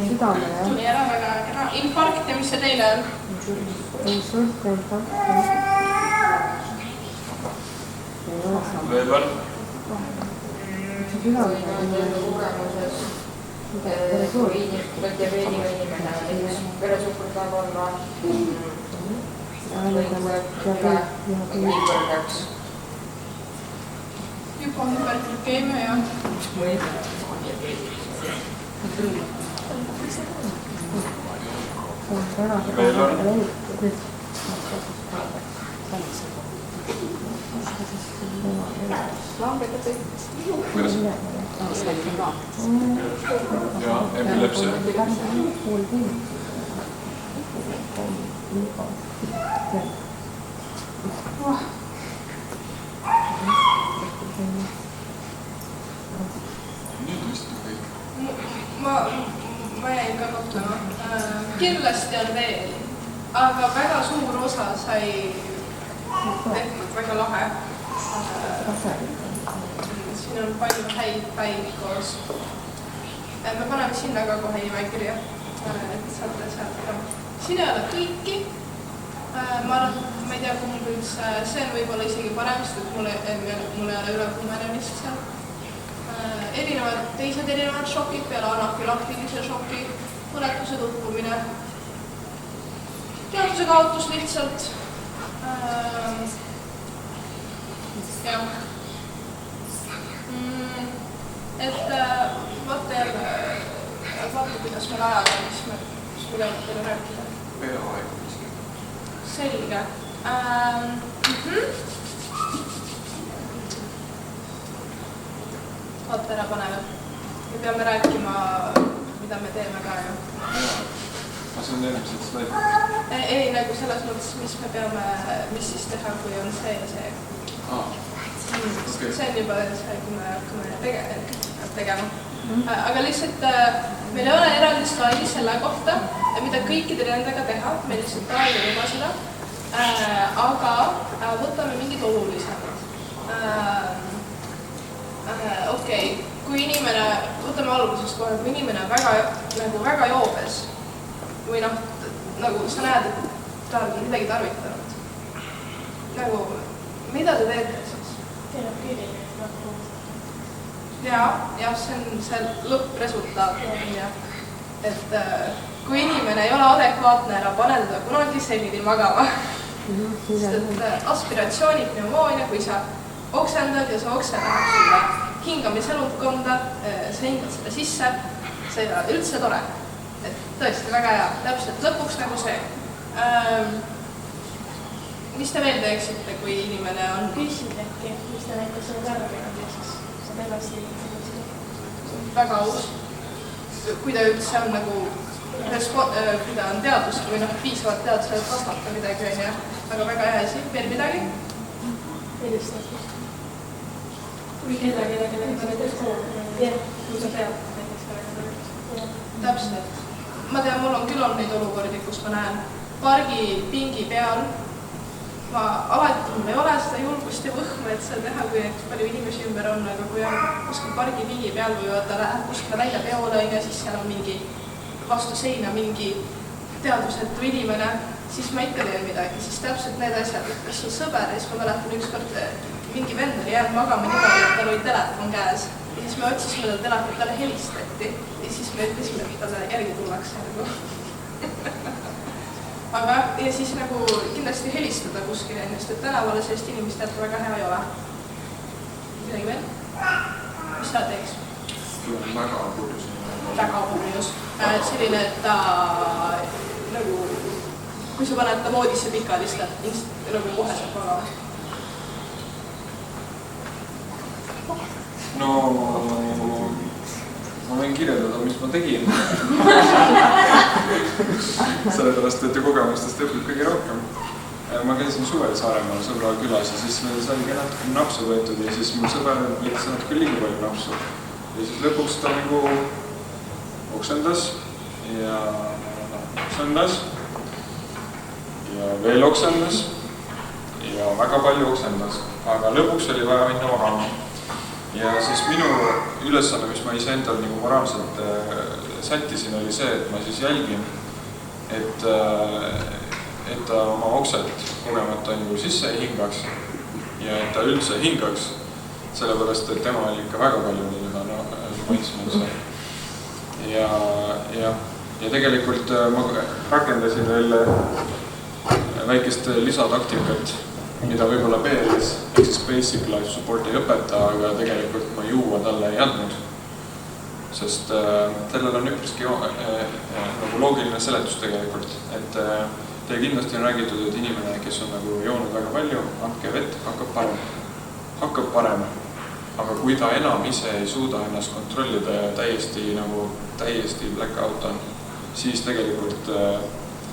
südame jah. Tuli ära väga kena. Infarkt ja mis see teine on? insult ja infarkt. veel veel? südame. kogemuses, kui diabeediga inimene näiteks veresuhkur saab olla kõrgeks. Hüpohüperglükeemia ja veel on? kuidas? jaa, epilepsia. nüüd vist on kõik. ma jäin ka mõtlema. Kindlasti on veel, aga väga suur osa sai tehtud, väga lahe. Siin on palju häid päid koos. Me paneme sinna ka kohe nimekirja, et saate sealt ka. Siin ei ole kõiki. Ma arvan, ma ei tea, kui mul üldse, see on võib-olla isegi parem, sest et mul ei ole ülekuumenemist seal. Erinevad šokid peale anafülaktilise šoki, põletuse tuppumine, teadvuse kaotus lihtsalt. Jah. Et vaata jälle, vaata kuidas meil ajaga, mis me võime teile rääkida. peaaegu vist. Selge. Vaata ära paneme. Me peame rääkima, mida me teeme ka ju. jaa, ma saan eelmised slaidid. Ei, nagu selles mõttes, mis me peame, mis siis teha, kui on see ja see. Okay. See on juba see, kui me hakkame tegema. Aga lihtsalt meil ei ole eraldi slaidi selle kohta, mida kõikidel nendega teha, me lihtsalt aega ei luba seda. Aga võtame mingid olulisemad. Okei, kui inimene, võtame algusest kohe, kui inimene on väga joobes või noh, nagu sa näed, et ta on midagi tarvitanud. Nagu, mida te teete siis? Jah, see on see lõppresultaat. Et kui inimene ei ole adekvaatne, ära pane teda kunagi selili magama. Sest et aspiratsioonipneumoonia, kui sa oksendad ja sa okse läheb sulle hingamiselundkonda, sa hingad seda sisse, see ei ole üldse tore. Et tõesti väga hea, täpselt lõpuks nagu see. Mis te veel teeksite, kui inimene on... Küsid äkki, mis te näiteks selle tarbinud ja siis saab edasi väga aus. Kui ta üldse on nagu, kui ta on teadus või noh, piisavalt teadusele vastata midagi on ja aga väga hea asi, veel midagi? Helistatus. Või kedagi näiteks kogu, kui sa tead näiteks ka. Täpselt. Ma tean, mul on küll neid olukordi, kus ma näen pargi pingi peal. Ma alati mul ei ole seda julgust ja võhma, et seda teha, kui palju inimesi ümber on, aga kui on kuskil pargi pingi peal või ta läheb kuskile välja peole ja siis seal on mingi vastu seina mingi teadusetu inimene, siis ma ikka teen midagi, siis täpselt need asjad, et kas on sõber ja siis ma mäletan ükskord mingi vend oli jäänud magama niimoodi, et tal oli telefon käes ja siis me otsisime tal telefoni, talle helistati ja siis me ütlesime, et talle järgi tullakse nagu. Aga ja siis nagu kindlasti helistada kuskile ennast, et tänavale sellist inimest jätta väga hea ei ole. Midagi veel? Mis sa teeks? Tuleb väga purjus. Väga purjus. Selline, et ta nagu, kui sa paned ta moodisse pikali, siis ta nagu kohe saab magama. No ma võin kirjeldada, mis ma tegin. Sellepärast, et ju kogemustest õpib kõige rohkem. Ma käisin suvel Saaremaal sõbra külas ja siis meil saigi natuke napsu võetud ja siis mul sõber võttis natuke liiga palju napsu. Ja siis lõpuks ta nagu oksendas ja veel oksendas ja väga palju oksendas, aga lõpuks oli vaja minna magama. Ja siis minu ülesanne, mis ma iseendal nagu moraalselt sättisin, oli see, et ma siis jälgin, et ta oma okset kogemata nagu sisse ei hingaks ja et ta üldse hingaks, sellepärast, et tema oli ikka väga palju maitsmeelse. Ja tegelikult ma rakendasin veel väikest lisataktikat, mida võib-olla BLS, ehk siis Basic Life Support ei õpeta, aga tegelikult ma juua talle ei andnud. Sest sellel on üpriski nagu loogiline seletus tegelikult, et teie kindlasti on räägitud, et inimene, kes on nagu joonud väga palju, andke vett, hakkab parem. Aga kui ta enam ise ei suuda ennast kontrollida ja täiesti blackout on, siis tegelikult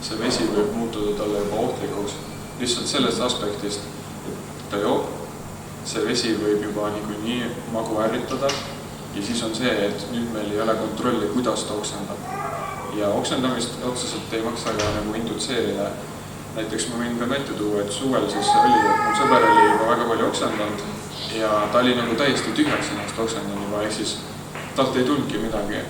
see vesi võib muutuda talle juba ohtlikuks. Lihtsalt sellest aspektist, et ta joob, see vesi võib juba nii magu ärritada ja siis on see, et nüüd meil ei ole kontrolli, kuidas ta oksendab. Ja oksendamist otseselt ei maksa ka nagu indutseerida. Näiteks ma võin ka näite tuua, et suvel siis oli, et mul sõber oli juba väga palju oksendanud ja ta oli nagu täiesti tühjaks ennast oksendanud juba, ehk siis talt ei tulnudki midagi.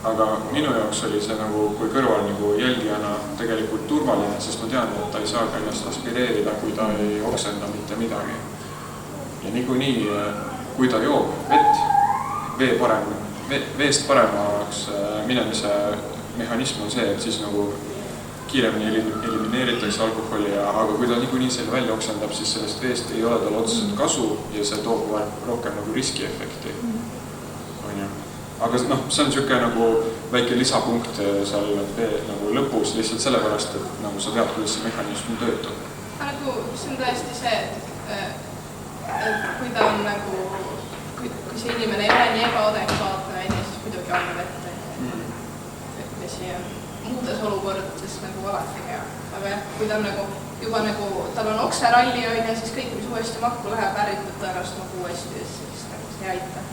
Aga minu jaoks oli see nagu, kui kõrval nagu jälgijana tegelikult turvaline, sest ma tean, et ta ei saa ka ennast aspireerida, kui ta ei oksenda mitte midagi. Ja niikuinii, kui ta joob vett, veest paremaks minemise mehhanism on see, et siis nagu kiiremini elimineeritakse alkoholi, aga kui ta niikuinii selle välja oksendab, siis sellest veest ei ole tal otseselt kasu ja see toob rohkem nagu riskiefekti. Aga see on niisugune nagu väike lisapunkt seal nagu lõpus lihtsalt sellepärast, et nagu sa tead, kuidas see mehhanism töötab. Nagu see on tõesti see, et kui ta on nagu, kui see inimene ei ole nii ebaadekvaatne, siis muidugi on vette. Vesi on muudes olukordades nagu alati hea. Aga jah, kui ta on nagu juba nagu, tal on okseralli ja siis kõik, mis uuesti makku läheb, ärritab tõenäoliselt nagu uuesti, siis nagu see ei aita.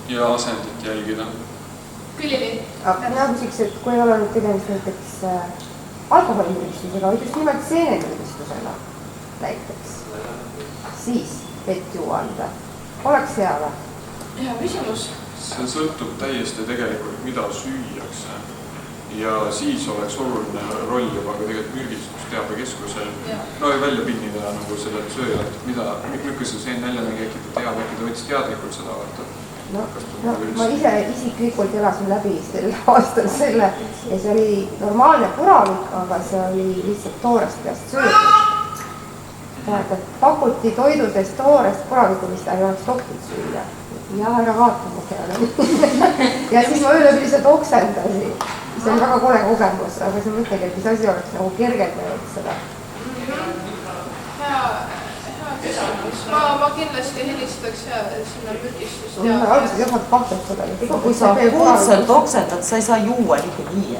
Ja asendit jälgida. Küllini. Mina küsiks, et kui ei ole nüüd tegemist näiteks alkoholimüristusega või just nimelt seenemüristusega näiteks, siis vett juua anda. Oleks hea või? Hea küsimus. See sõltub täiesti tegelikult, mida süüakse. Ja siis oleks oluline roll juba ka tegelikult mürgistusteabekeskusel välja pinnida nagu selle sööjalt, milline see näljanägi äkki ta teab, äkki ta võttis teadlikult seda vaata. No, ma ise isiklikult elasin läbi sel aastal selle ja see oli normaalne puravik, aga see oli lihtsalt toorest peast söödud. Tähendab, pakuti toidudest toorest puravikku, mis ta ei oleks tohtinud süüa. Ja ära vaatama peale. Ja siis ma ööle lihtsalt oksendasin. See oli väga kole kogemus, aga see mõtlegi, et mis asi oleks nagu kergendanud seda. Ma kindlasti helistaks sinna mürgistust. Alguses jah, kahtled seda. Kui sa kuulselt oksendad, sa ei saa juua niikuinii.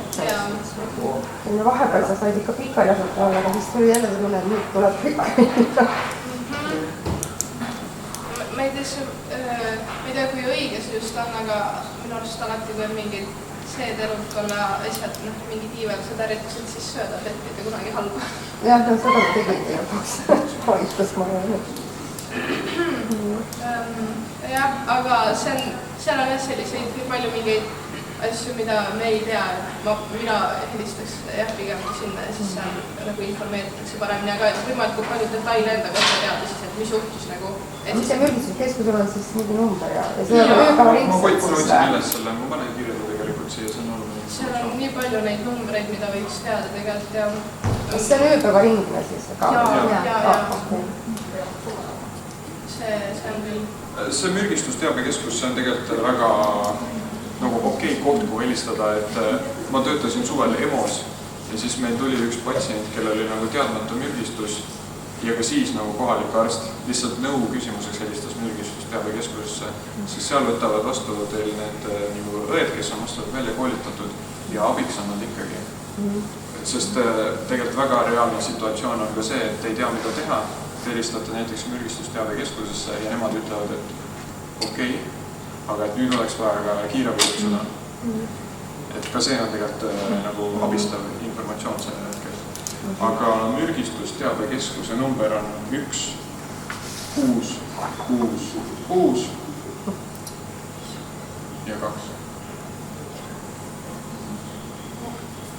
Vahepeal sa said ikka pikali asjata olla, aga siis tuli jälle see mõne, et nüüd tuleb pikali. Ma ei tea, kui õige see just on, aga minu arust alati, kui on mingid seederutkonna asjad, mingid iivelised ärritused, siis sööda vett mitte kunagi halba. Jah, seda ma tegin lõpuks. Paistas ma olen. Jah, aga seal on selliseid nii palju mingeid asju, mida me ei tea. Mina helistaks pigem sinna ja siis seal nagu informeeritakse paremini, aga võimalikult palju detaile enda kohta teada siis, et mis juhtus nagu. Mis see mürgistuskeskusel on siis mingi number ja see on ööpäeva ringselt. Ma koitun otsin üles selle, ma panen kirjada tegelikult siia, see on oluline. Seal on nii palju neid numbreid, mida võiks teada tegelikult ja... Kas see on ööpäeva ringne siis? Jaa. See on küll. See mürgistusteabekeskus, see on tegelikult väga nagu okei koht, kuhu helistada, et ma töötasin suvel EMO-s ja siis meil tuli üks patsient, kellel oli nagu teadmatu mürgistus ja ka siis nagu kohalik arst lihtsalt nõu küsimuseks helistas mürgistusteabekeskusesse, siis seal võtavad vastu teil need nagu õed, kes on vastavalt välja koolitatud ja abiks on nad ikkagi. Sest tegelikult väga reaalne situatsioon on ka see, et ei tea, mida teha. Te helistate näiteks mürgistusteabekeskusesse ja nemad ütlevad, et okei, aga et nüüd oleks vaja ka kiirabi kutsuda. Et ka see on tegelikult nagu abistav informatsioon sellel hetkel. Aga mürgistusteabekeskuse number on 1-6-6-6 ja 2.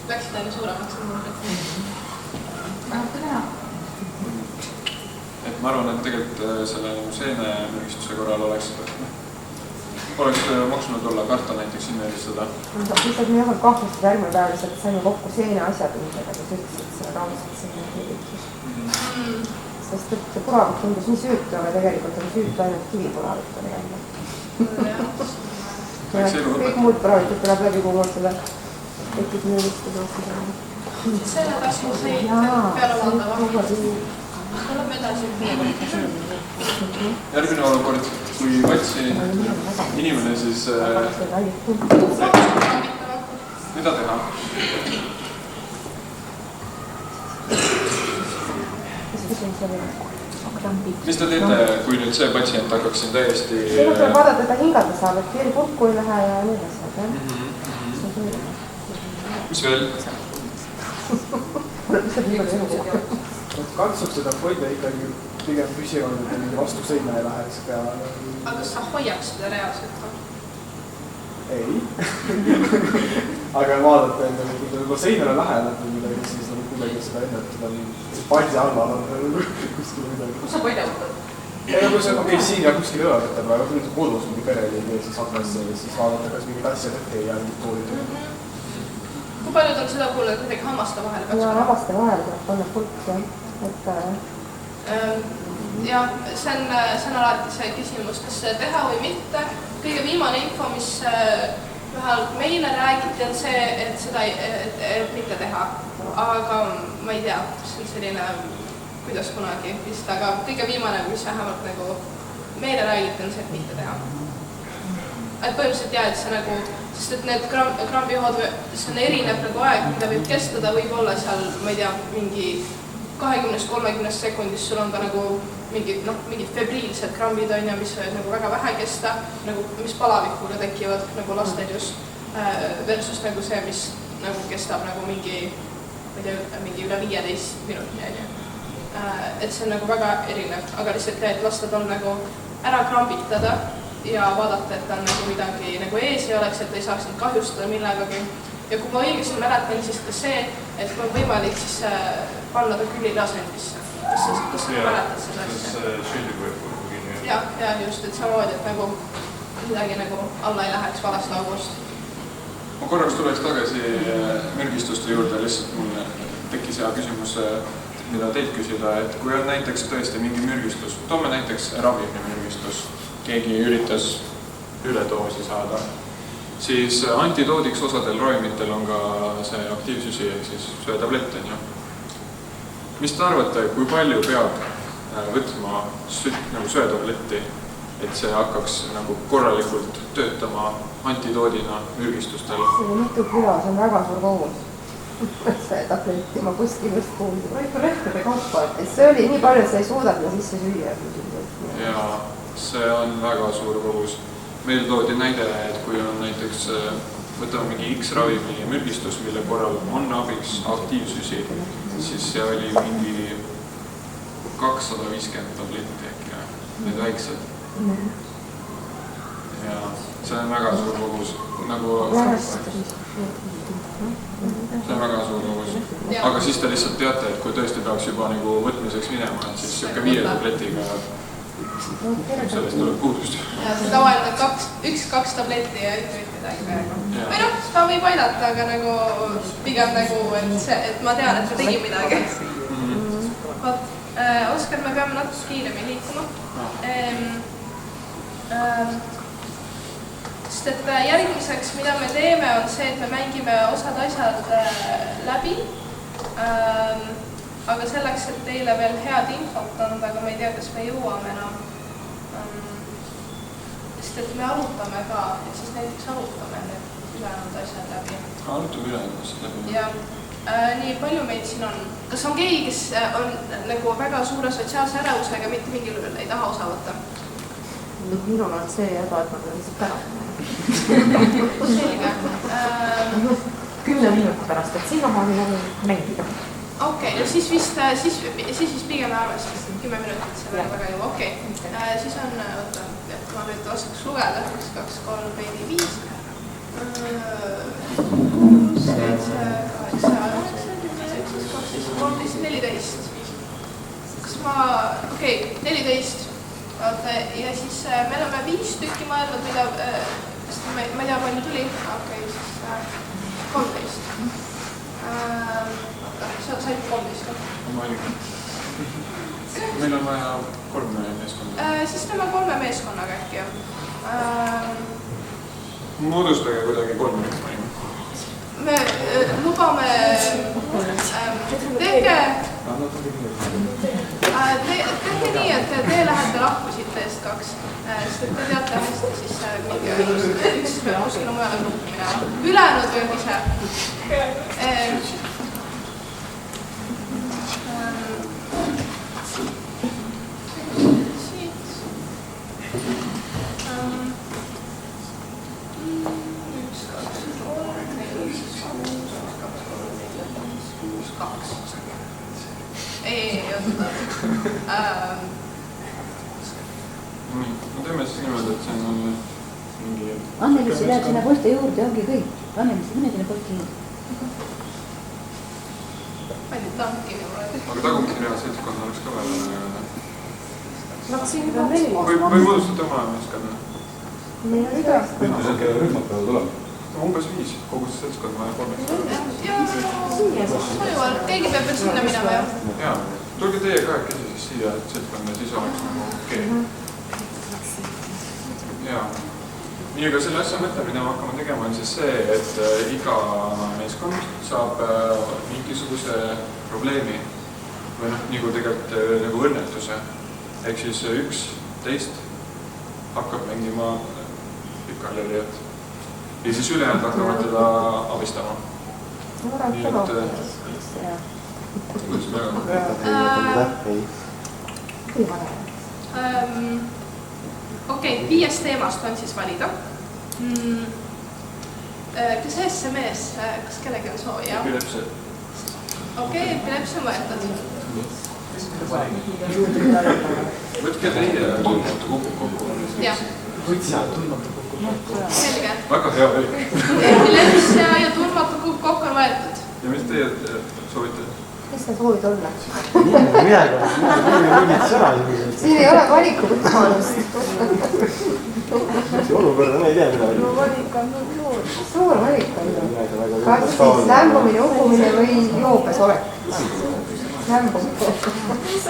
Läksid aina suuremaks numbrit. Vähemalt näha. Et ma arvan, et tegelikult selle seenemürgistuse korral oleks maksunud olla karta näiteks sinna helistada. Lihtsalt me jõudnud kahtlustada järgmine päev, lihtsalt saime kokku seene asjatundjaga, kes ütles, et see raudselt seene kirjutus. Sest et puravik tundus nii süütu, aga tegelikult on süütu ainult kivipuravik. Kõik muud puravikud tuleb läbi kuumalt selle tekib müülistud aastasega. Selle tasu see peale vaatava. Oleme edasi. Järgmine olukord, kui vatsi inimene, siis mida teha? Mis te teete, kui nüüd see patsient hakkaks siin täiesti... Seda tuleb vaadata, ta hingada saab, et veeri kokku ei lähe ja nii edasi. Mis veel? Katsuks seda hoida ikkagi pigem püsivalt, et mingi vastu seina ei läheks peale. Aga kas sa hoiaks seda reaalselt? Ei. Aga vaadata endale, kui ta juba seinale läheneb või midagi, siis nagu kuidagi seda ennetada palsi alla on kuskil midagi. Kus sa hoida võtad? Ja kui see okei, siin ja kuskil õla võtab, aga kui nüüd kodus mingi perel ei tee, siis hakkesse ja siis vaadata, kas mingid asjad ette ei jää mingid toolid. Kui paljud on seda kuulda, et midagi hammaste vahele peaks? Ja hammaste vahele tuleb panna pulk, jah. Ja see on alati see küsimus, kas teha või mitte. Kõige viimane info, mis vähemalt meile räägiti, on see, et seda et mitte teha. Aga ma ei tea, see on selline, kuidas kunagi vist, aga kõige viimane, mis vähemalt nagu meile räägiti, on see, et mitte teha. Et põhimõtteliselt jah, et see nagu, sest et need krambijohad, see on erinev nagu aeg, mida võib kestada, võib olla seal, ma ei tea, mingi 20-30 sekundis sul on ka nagu mingid febriilsed krambid on ja mis võivad nagu väga vähe kesta, nagu mis palavikuga tekivad nagu lastel just versus nagu see, mis nagu kestab nagu mingi üle 15 minuti. Et see on nagu väga erinev, aga lihtsalt et lasta tal nagu ära krambitada ja vaadata, et ta on nagu midagi nagu ees ei oleks, et ei saaks neid kahjustada millegagi. Ja kui ma õigesti mäletan, siis ka see, et kui on võimalik, siis panna ta külile asendisse. Kas sa mäletad seda asja? Ja just, et samamoodi, et nagu midagi nagu alla ei läheks valest august. Ma korraks tuleks tagasi mürgistuste juurde, lihtsalt mul tekkis hea küsimus, mida teilt küsida, et kui on näiteks tõesti mingi mürgistus, toome näiteks ravimine mürgistus, keegi üritas üledoosi saada, siis antidoodiks osadel ravimitel on ka see aktiivsüsi ehk siis söötablett on ju. Mis te arvate, kui palju peab võtma söötabletti, et see hakkaks nagu korralikult töötama antidoodina mürgistustel? See on mitu kilo, see on väga suur kogus. Söötabletti, ma kuskil just kuulsin. Võib lehtede kaupa, et see oli nii palju, et sa ei suuda seda sisse süüa. Ja see on väga suur kogus. Meil toodi näide, et kui on näiteks võtame mingi X-ravimi mürgistus, mille korral on abiks aktiivsüsi, siis see oli mingi 250 tabletti äkki, need väiksed. Ja see on väga suur kogus. See on väga suur kogus. Aga siis te lihtsalt teate, et kui tõesti peaks juba nagu võtmiseks minema, siis siuke 5 tabletiga sellest tuleb puudust. Ja see tavaline 1-2 tabletti ja ütle midagi peaga. Või noh, ta võib aidata, aga nagu pigem nagu, et ma tean, et ta tegi midagi. Oskar, me peame natuke kiiremini liikuma. Sest et järgmiseks, mida me teeme, on see, et me mängime osad asjad läbi. aga selleks, et teile veel head infot anda, aga ma ei tea, kas me jõuame enam. Sest et me arutame ka, et siis näiteks arutame need ülejäänud asjad läbi. Arutame ülejäänud asjad läbi. Ja nii palju meid siin on. Kas on keegi, kes on nagu väga suure sotsiaalse ärevusega, mitte mingil üle ei taha osa võtta? Minul on see häda, et ma pean lihtsalt ära. Selge. 10 minuti pärast, et sinna ma olen mängida. Okei, no siis vist pigem arvestaks 10 minutit selle väga ju. Okei, siis on, oota, et ma nüüd oskaks lugeda. 1, 2, 3, 4, 5, 6, 7, 8, 9, 10, 11, 12, 13, 14. Kas ma, okei, 14. Oota, ja siis me oleme 5 tükki mõelnud, mida, ma ei tea, palju tuli. Okei, siis 13. Sa said 13. Meil on vaja 3 meeskonda. Siis teeme 3 meeskonnaga äkki. Moodustage kuidagi 3 meeskonda. Me lubame, tehke nii, et te lähete lahku siit eest 2. Sest et te teate hästi siis mingi üks kuskile mujale gruppi minema. Ülejäänud võib ise. No teeme siis niimoodi, et see on mingi... Annelis läheb sinna poiste juurde, ongi kõik. Annelis, mine sinna poiste juurde. Ma ei tea, tankini mulle. Aga tagumkirja seltskonna oleks ka veel. Või moodustate oma meeskonna? Meil on iga. Rühmad peavad olema. Umbes 5, kogu see seltskond vaja 3. Keegi peab veel sinna minema, jah? Jaa, tulge teie kahekesi siis siia seltskonna, siis oleks nagu okei. Jaa. Nii, aga selle asja mõte, mida me hakkame tegema, on siis see, et iga meeskond saab mingisuguse probleemi või nagu tegelikult nagu õnnetuse. Ehk siis üks teist hakkab mängima pikallerijat. Ja siis ülejäänud hakkavad teda abistama. Nii et... Okei, 5 teemast on siis valida. Kes see mees, kas kellegi on soovi? Epilepsia. Okei, epilepsia on võetud. Võtke teie tundmatu kokku. Jah. Selge. Väga hea oli. Epilepsia ja tundmatu kokku on võetud. Ja mis teie soovite? Kes sa soovid olla? Siin ei ole valiku võimalust. See olukord on ei tea mida. Valik on suur valik on. Kas siis lämbumine, uhumine või joobes olek?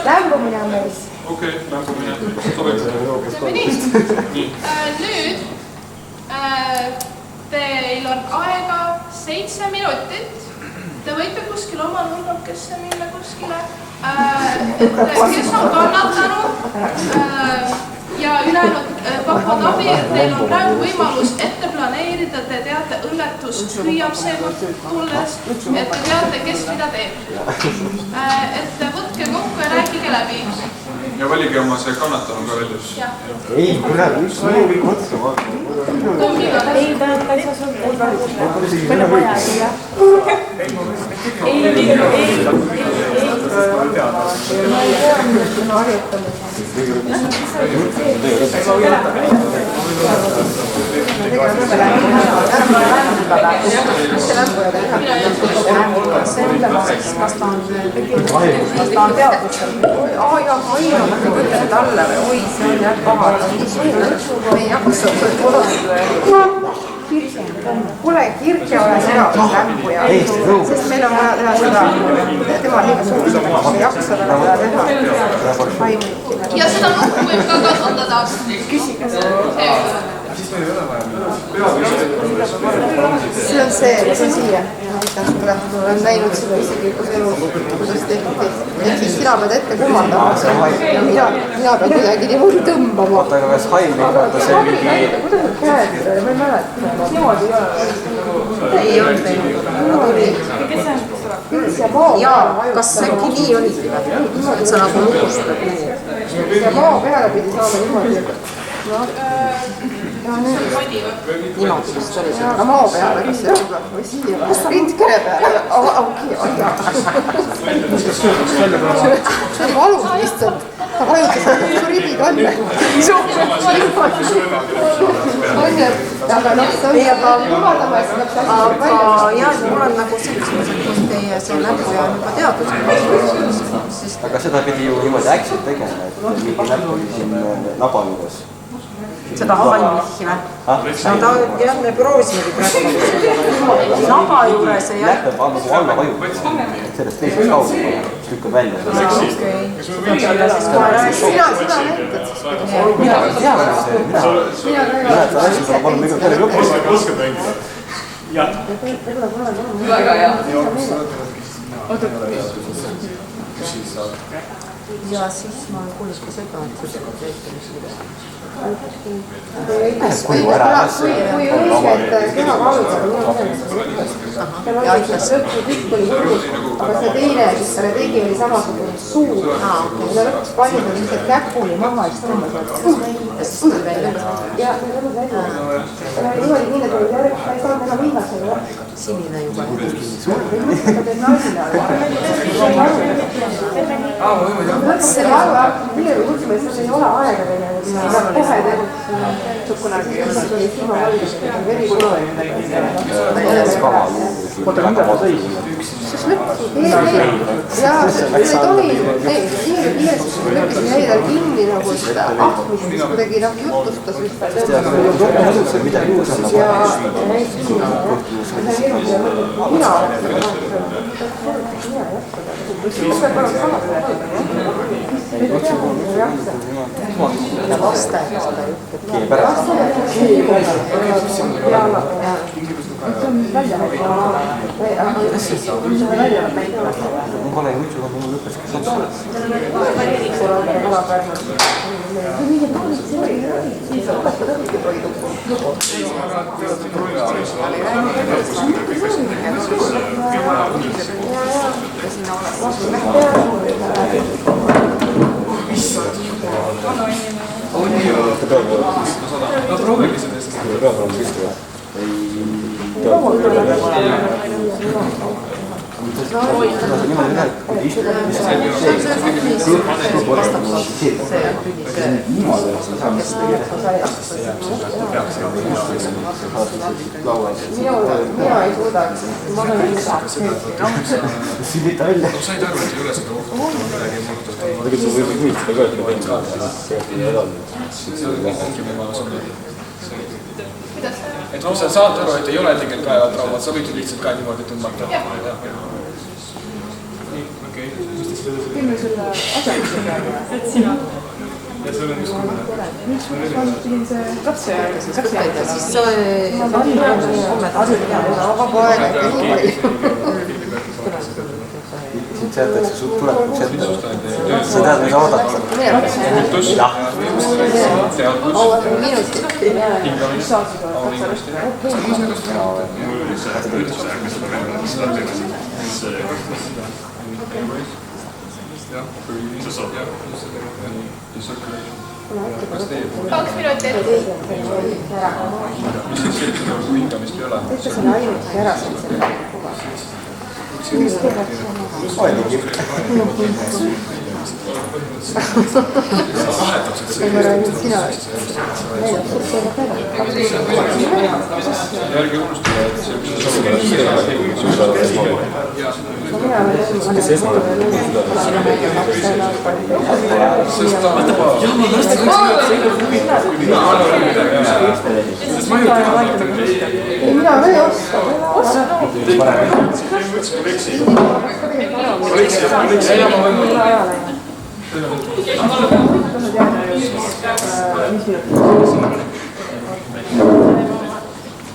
Lämbumine on meis. Okei, lämbumine. Nüüd teil on aega 7 minutit. Te võite kuskil oma nurgakesse minna kuskile, kes on kannatanud ja ülejäänud pakuvad abi. Teil on praegu võimalus ette planeerida, te teate, õnnetus hüüab seekord tulles, et te teate, kes mida teeb. Et võtke kokku ja rääkige läbi. Ja valige oma see kannatanu ka välja. Ei, kurat, üks minu kõik otsa vaata. Ei, ta ei saa sul teha. Meil on vaja, jah. Ei. Ma ei tea, millest me harjutame. Kas ta on teadusel? Aina võtted alla või oi, see on jah paha. Ei jaksa olla. Kuule, kirke ole seravas lämbuja, sest meil on vaja teha seda, tema liiga suur, ei jaksa täna teha. Ja seda nukku võib ka kasutada. Küsige seda. see on siia. Ma olen näinud seda isiklikus elus, kuidas tehti. Et siis sina pead ette kummandama. Ja mina pean kuidagi niimoodi tõmbama. Oota, aga kas haim vaata see mingi... Kuidas need käed, ma ei mäleta. Niimoodi ei ole. Ei olnud teinud. Jaa, kas äkki nii oligi või? Et sa nagu lukustad nii? Ja maa peale pidi saama niimoodi. Niimoodi vist oli see. Aga maa peale, kas see on või siia või? Rindkere peale. See oli valus lihtsalt. Ta vajutas, et su ribid on. Aga noh, see on kumaldama, et see läks aga jah, mul on nagu sellised, kui teie see näpu on juba teadnud. Aga seda pidi ju niimoodi äkselt tegema, et mingi näpu oli siin naba juures. Seda valmisi või? Jah, me proovisimegi praegu naba juures ja jah. Näppe alla vajub, sellest teisest kaugele, lükkad välja. Sina näitad. Mina palun minu kõne lõpus. Väga hea. Ja siis ma kuulis ka seda, et kuidas Kui õiged keha valudad, tema ütles, et kõik oli hullu, aga see teine, kes selle tegi, oli samasugune suur. Ja ta lõpuks paljud on lihtsalt käpuli maha ja siis tõmbas. Ja siis tuli välja. Ja ta tõmbas välja. Ta oli niimoodi nii, et ta ei saanud enam minna selle. Sinine juba. See vaeva, millega kutsime, et see ei ole aega teine. Kohe teeb kunagi silma valmis, veri kuloja. Oota, mida ma sõin? Jaa, see ei tohi, kiiresti lõpis jäi tal kinni nagu seda ahmisest kuidagi jutustas vist. See midagi uus on nagu mina olen seda ja vastaja seda juhtub. ma pole muidu, aga mul lõppes kes otsa. No proovige sellest. Mina ei suuda, ma olen Silita välja. Said aru, et ei ole seda ohtu midagi muuta. Tegelikult sa võid hüvitada ka, et ma teen ka. See ongi võimalus. Et kui sa saad aru, et ei ole tegelikult kaevatraumat, sa võid lihtsalt ka niimoodi tõmmata. Teeme selle asenduse peale. Et sina. Miks ma pidin see katse järgi? Siis sa homme tasud vaba aega, et nii palju. Siit seatakse suht tulekuks ette. Sa tead, mida oodata. Muutus. Auad on minutit. Kaks minutit. Mis siis selline, kui hingamist ei ole? Ütle selle ainult ära selle kuva. Ei ma räägin, sina näidab suhtele peale. Järgi unustada, et see üks mina ei oska.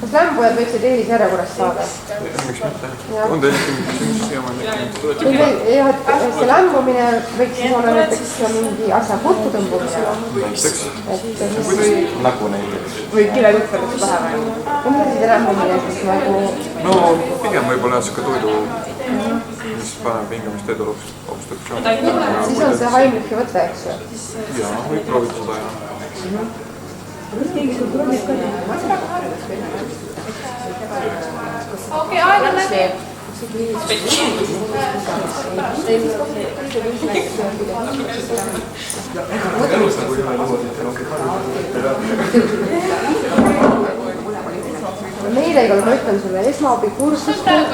kas lämbujad võiksid eelisjärjekorras saada? Miks mitte? On teil mingi küsimus siiamaani? Jah, et see lämbumine võiks siis olla näiteks mingi asja kokku tõmbumine. Näiteks? Nagu näiteks? Või kilekütvedesse pähe või? Mida siis lämbumine siis nagu? No pigem võib-olla jah, toidu, mis paneb hingamist edul obstruktsiooni. Siis on see Heimlichi võte, eks ju? Jaa, võib proovida seda jah. Okei, aeg on läbi. Meelega ma ütlen sulle esmaabikursust, et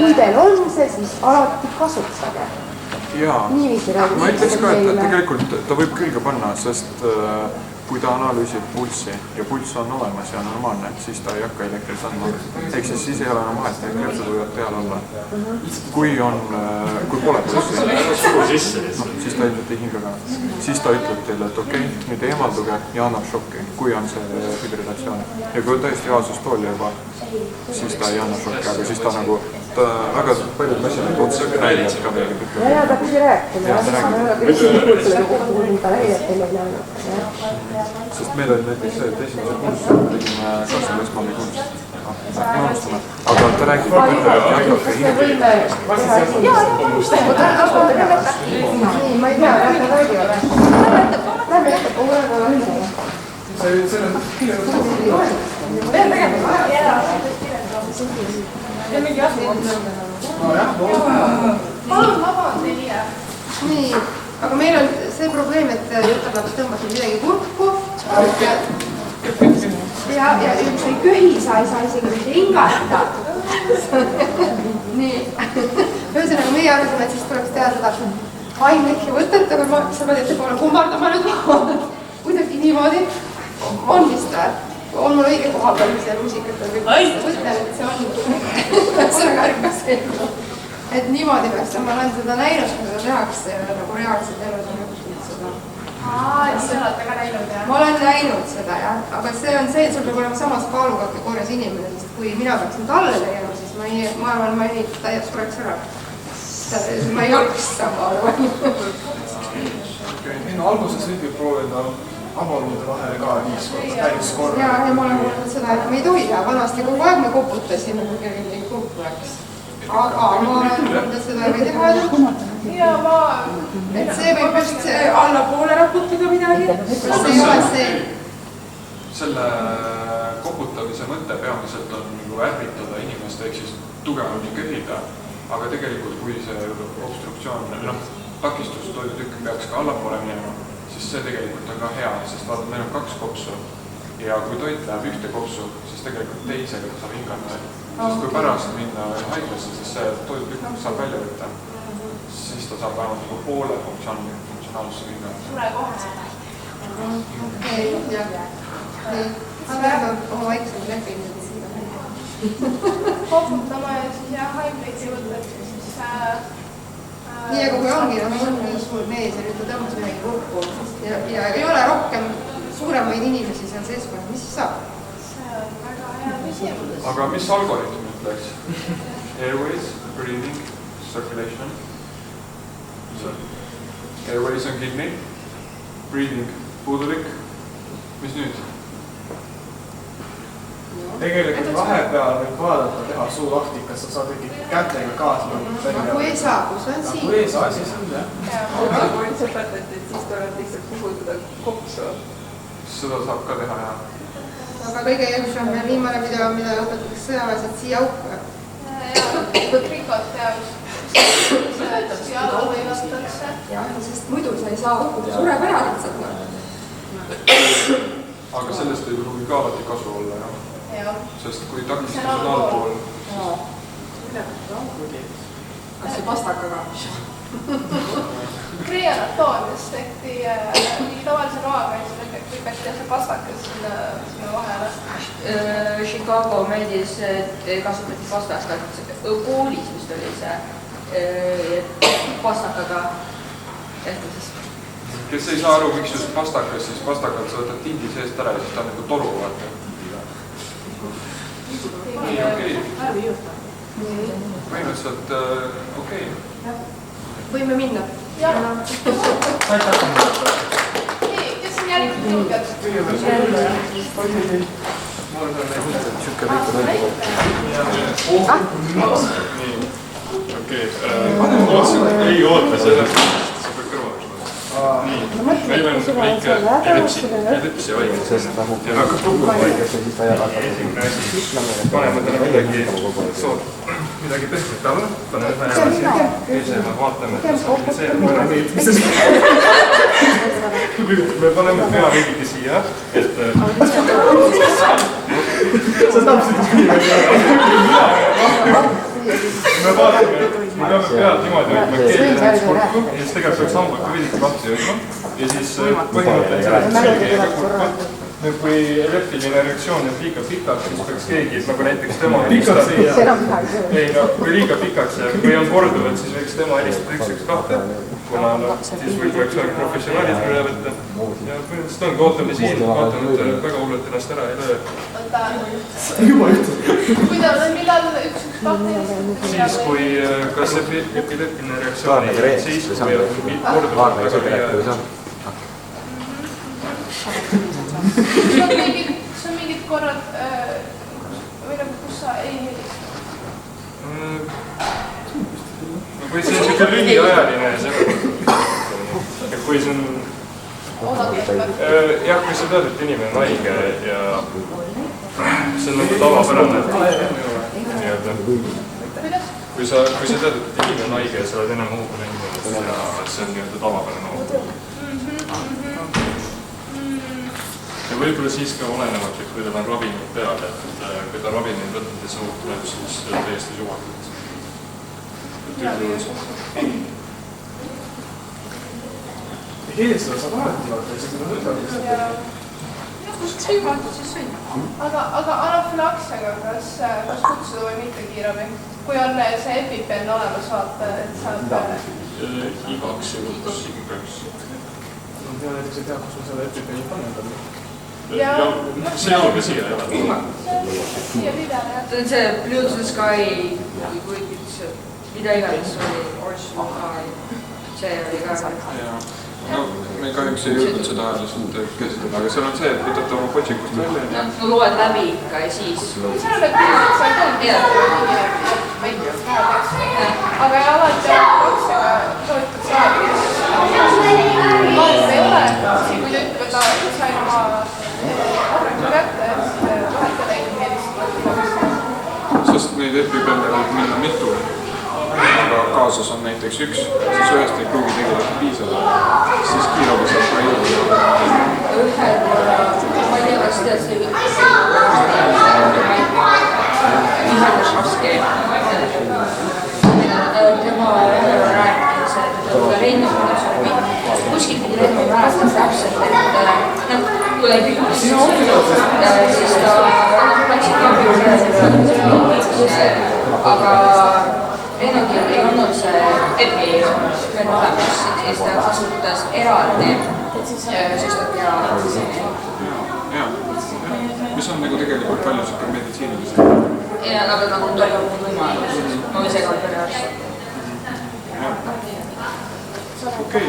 kui teil on see, siis alati kasutage. Jaa, ma ütleks ka, et tegelikult ta võib külge panna, sest kui ta analüüsib pulssi ja pulss on olemas ja normaalne, siis ta ei hakka elektrit andma. Ehk siis ei ole enam vahet, et krepsud võivad peal olla. Kui pole pulssi, siis ta ilmselt ei hinga ka. Siis ta ütleb teile, et okei, nüüd eemalduge ja annab šokki, kui on see fibrilatsioon. Ja kui on täiesti aasustool juba, siis ta ei anna šokki, aga siis ta nagu väga paljud masinad otsa näivad ka veel tükki. Ja ta pidi rääkima, ma ei ole küll isiklikult kuulnud nii näidet teile näinud. Sest meil oli näiteks see, et esimese kursuse tegime kasvõi esmaabikursust. Aga ta räägib, et jätkake hinge. Nii, ma ei tea, lähme räägivad. Lähme jätkab, kui võrda on ise. See on Ja mingi asukoht. Palun vaband teie. Nii, aga meil on see probleem, et jutarlaps tõmbasid midagi kurku. Ja üks ei köhi, sa ei saa isegi mitte hingata. Nii. Ühesõnaga meie arvasime, et siis tuleks teha seda Heimlichi võtet, aga sa pead ettepoole kummardama nüüd. Kuidagi niimoodi on vist või? On mul õige koha peal, mis see muusikat on kõik mõtlen, et see on ühesõnaga ärkas ellu. Et niimoodi peaks, ma olen seda näinud, kui seda tehakse ja nagu reaalselt elus on juhtunud seda. Et sa oled väga näinud, jah? Ma olen näinud seda, jah. Aga see on see, et sul peab olema samas kaalukategoorias inimene, sest kui mina peaksin talle tegema, siis ma arvan, ma ei täies sureks ära. Ma ei oleks sama arvan. Alguses võib proovida avaluude vahele ka päris korra. Ja ma olen kuulnud seda, et me ei tohi teha. Vanasti kogu aeg me koputasime, kui kellelgi kokku läks. Aga ma olen kuulnud, et seda ei või teha. Ja ma... Et see võib just allapoole raputada midagi. See ei ole see. Selle koputamise mõte peamiselt on ärritada inimest ehk siis tugevamini köhida. Aga tegelikult, kui see obstruktsioon, takistus toidutükk peaks ka allapoole minema, siis see tegelikult on ka hea, sest vaata, meil on 2 kopsu ja kui toit läheb ühte kopsu, siis tegelikult teisega ta saab hingata. Sest kui pärast minna haiglasse, siis see toidutükk saab välja võtta, siis ta saab vähemalt nagu poole funktsionaalsuse hingata. Sure kohe. Okei, jah. Ma peame oma vaikselt leppinud. Koputama ja siis jah, Heimlichi võtad, siis... Nii, aga kui ongi, on nii suur mees ja nüüd ta tõmbas midagi kokku ja ei ole rohkem suuremaid inimesi seal seeskonnas, mis siis saab? See on väga hea küsimus. Aga mis algoritm ütleks? Airways, breathing, circulation. Airways on kinni, breathing puudulik. Mis nüüd? Tegelikult vahepeal võib vaadata, teha suu lahti, kas sa saad ikkagi kätega kaasa. Aga kui ei saa, kus on siin? Kui ei saa, siis on jah. Aga kui sa õpetati, et siis tuleb lihtsalt puhutada kopsu. Seda saab ka teha, jah. Aga kõige jõusam ja viimane video, mida õpetatakse sõjaväes, et siia auku. Ja trikot teaks. Siia alla võivatakse. Jah, sest muidu sa ei saa auku, sureb ära lihtsalt. Aga sellest ei pruugi ka alati kasu olla, jah. Sest kui takistus on allpool... Kas see pastakaga? Kreanatoonias tehti tavalise roaga ja siis lükati see pastakas sinna vahele. Chicago meeldis, et kasutati pastakat. Koolis vist oli see pastakaga tehti siis. Kes ei saa aru, miks just pastakas, siis pastakat sa võtad tindi seest ära ja siis ta on nagu toru, vaata. põhimõtteliselt okei. Võime minna? Jah. Kes on järgmine tulgad? Okei, ei oota selle, sa pead kõrvale. Nii, meil on väike ellipsi vaid. Ja hakkab kokku vaidesse, siis ta jääb. Esimene asi, paneme täna midagi pehmet alla, paneme ühe edasi. Teisema vaatame, me paneme pea veidike siia, et sa tapsid me vaatame, me peame pead niimoodi hoidma keeli läheks kurku ja siis tegelikult peaks hambad ka veidike lahti hoidma ja siis põhimõtteliselt selge ja kurku. Kui leptiline reaktsioon jääb liiga pikaks, siis peaks keegi, nagu näiteks tema helistada. Ei, no kui liiga pikaks ja kui on korduvad, siis võiks tema helistada 112, kuna siis võiks olla professionaalid üle võtta. Ja põhimõtteliselt ongi, ootame siin, vaatame, et väga hullult ennast ära ei löö. Juba ütled. Millal 112 helistada? Siis kui kas epileptiline reaktsioon ei jääb siis, kui korduvad väga liiga. See on mingid korrad, või nagu kus sa ei helista? Kui see on siuke lühiajaline ja kui see on... Jah, kui sa tead, et inimene on haige ja see on nagu tavapärane. Kui sa tead, et inimene on haige ja sa oled enam hoogu näinud, see on nii-öelda tavapärane hoog. Ja võib-olla siis ka olenevad, et kui tal on ravimid peal, et kui ta ravimid võtnud ja see tuleb, siis täiesti suvatud. Keelistada saab alati vaata, siis seda võtavad. Aga anafilaksiaga, kas kutsuda või mitte kiirabi? Kui on see EpiPen olemas, vaata, et saab... Igaks juhuks ikaks. Ja näiteks ei tea, kus ma selle EpiPeni panen. Ja see jalga siia ei ole. Siia pidale, jah. See on see Bluetooth Sky, mida iganes oli, see oli ka. No, me kahjuks ei jõudnud seda lihtsalt käsitleda, aga seal on see, et võtate oma potsikust välja. No loed läbi ikka ja siis... Seal on need piisad, sa ei toonud aga alati anafilaksiaga soovitud saada. Aega ei ole, kui ta ütleb, et ta sain oma arvengu kätte, siis vahetele ei helistada. Sest neid EpiPenne võib minna mitu, aga kaasas on näiteks üks, siis ühest ei pruugi tegelikult piisada, siis kiirabi saab ka jõuda. Ühe korra, ma ei tea, kas tead see Mihhail Šavski. Tema rääkis, et Rennu kuskilt Rennu rääkis täpselt, et tuleb üks, siis ta läksid aga Rennukil ei olnud see EPI veel olemas, siis ta kasutas eraldi süstab ja mis on nagu tegelikult palju siuke meditsiinilise. Ja aga nagu toimub võimalus, ma ise ka perearst. Okei.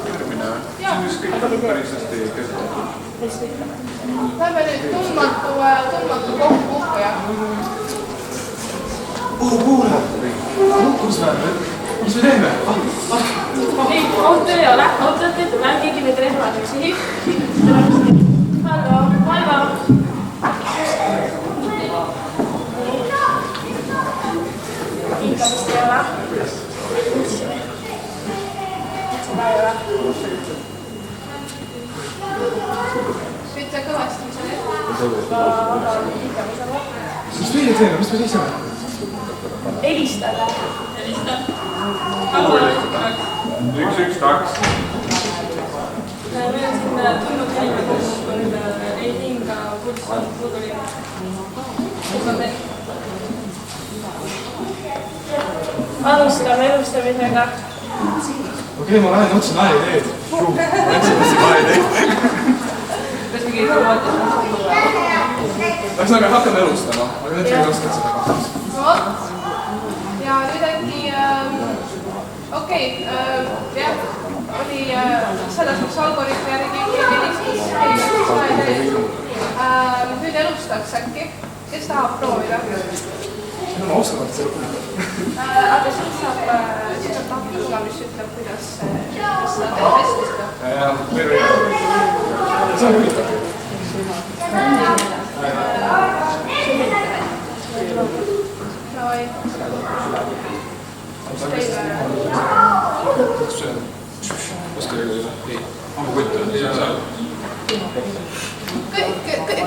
Järgmine. See on just kõik päris hästi käsitletud. Lähme nüüd tundmatu kokkupuhkuja. Kuule! Kus me oleme? Mis me teeme? Ei, auto ei ole. Autot ütleme, keegi meid rehvad üks sihib. Hallo. Hingamist ei ole. Seda ei ole. Ütle kõvasti, mis on ette. Aga hingamisel on. Mis meie teeme? Mis me seisame? Helistada. Üks taks. Meil on siin tulnud inimene, ei hinga pulss on puuduline. Alustame elustamisega. Okei, ma lähen otsin aeteed. Otsin aeteed. Kas mingi informatsioon? Ühesõnaga hakkan elustama, aga nüüd ei oska seda kahjuks. Vot. Ja nüüd äkki, okei, jah, oli selles mõttes algoritmi järgi helistis, nüüd elustaks äkki, kes tahab proovida? Ma oskan seda kuulda. Aga siis saab tahtuga, mis ütleb, kuidas seda testis ka. See on huvitav.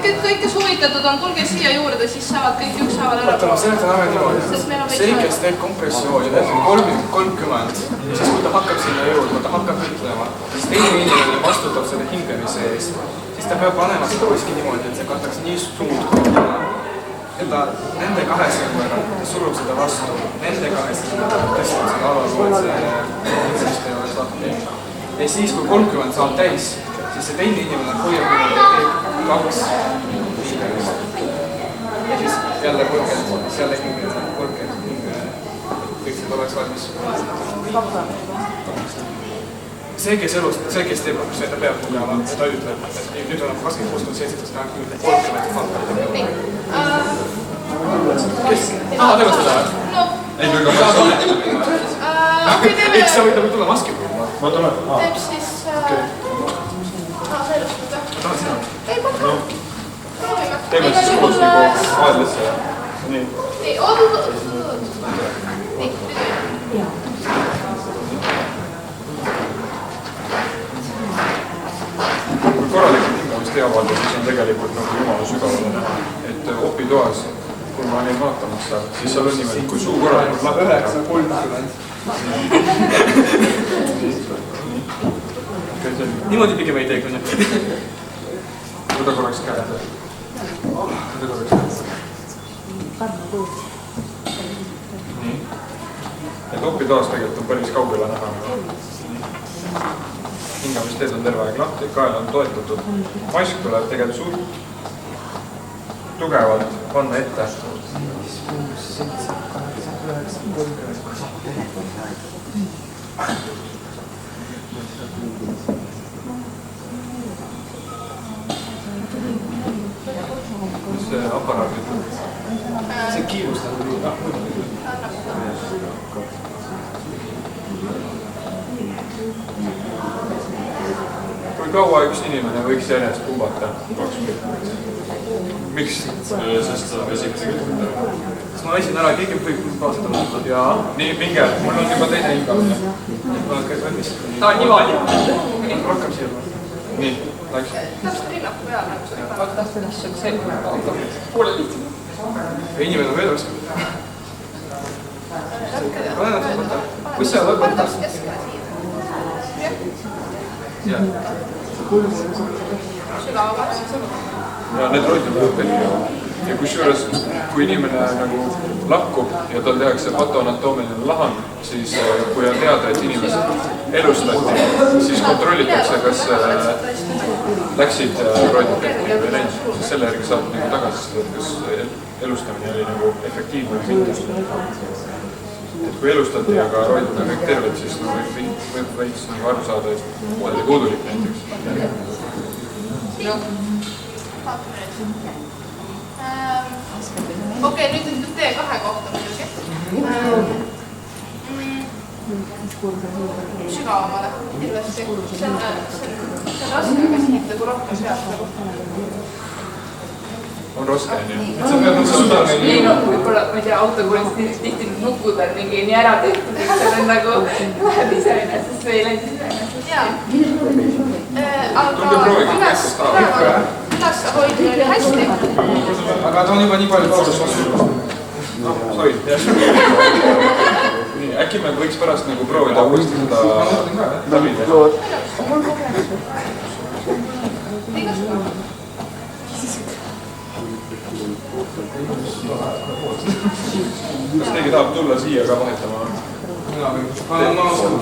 Kõik, kes huvitatud on, tulge siia juurde, siis saavad kõik ükshaaval ära. Vaata, ma seletan ära niimoodi. See, kes teeb kompressiooni, teeb 30, siis kui ta hakkab sinna jõudma, ta hakkab ütlema, siis teine inimene vastutab selle hingamise eest. Siis ta peab panema seda kuskil niimoodi, et see kattaks nii suud kohtuma. Ja ta nende kahe sõnguga surub seda vastu, nende kahe sõnguga tõstab seda alalu, et see hingamist ei ole lahti. Ja siis, kui 30 saab täis, siis see teine inimene hoiab niimoodi, et teeb 2 hingamist. Ja siis jälle 30, siis jälle hingamist, 30 hingamist. Kõik see oleks valmis. See, kes elust, see, kes teeb kompressiooni, ta peab tugema, ja ta ütleb, et nüüd on 26.7, 30 faktorit. Kes? Teeme seda? Ei, aga ma saan. Eks sa võid tulla maski või? Ma tulen. Teeb siis... sa elustada. Ma tahan sina. Ei, pakka. Proovime. Teeme siis koos nagu aedlesse. Nii. Nii, oot. Nii, nüüd. Kui korralikult hingamist ei avalda, siis on tegelikult nagu jumala sügavale näha. Et opitoas, kui ma olin vaatamas seal, siis seal on niimoodi, kui suu korralikult lahti. 9.30. Niimoodi pigem ei tee, kui nüüd. Võta korraks käed. Nii. Et opitoas tegelikult on päris kaugele näha. Hingamisteed on terve aeg lahti, kael on toetatud. Mask tuleb tegelikult suht tugevalt panna ette. Mis see aparaat ütleb? See kiirustab. Kui kaua üks inimene võiks järjest pumbata? 2 minutit. Miks? Sest seda vesib tegelikult. Kas ma väsin ära, keegi võib ka seda muuta? Jaa. Nii, minge. Mul on juba teine hingamine. Ta on niimoodi. Rohkem siia. Nii, läks. Täpselt rinnaku peal, nagu sa ei pane. Tahtsin niisuguse selline poole lihtsam. Ja inimene on veel raskem. Pane nad võtta. Kus sa võtta? Pane täpselt keskele siia. Jah. Sügavamalt. Ja need roidid läheb kõik. Ja kusjuures, kui inimene nagu lakkub ja tal tehakse patoanatoomiline lahang, siis kui on teada, et inimesed elustati, siis kontrollitakse, kas läksid roidid kõik või läinud. Siis selle järgi saab nagu tagasistada, et kas elustamine oli nagu efektiivne või mitte. Et kui elustati, aga roidid on kõik terved, siis võib veits aru saada, et oli puudulik näiteks. Okei, nüüd T2 kohta muidugi. Sügavamale. See on raske, aga siit nagu rohkem peab. On raske, nii. Ei no, võib-olla, ma ei tea, autokuulis tihti nukud on mingi nii ära tehtud, et seal on nagu läheb iseenesest või ei läinud iseenesest. Jaa. Aga üles hoidmine oli hästi. Aga ta on juba nii palju kaudus vastu. Soid. Nii, äkki me võiks pärast nagu proovida uuesti seda läbi teha. Kas keegi tahab tulla siia ka vahetama? Ma oskan.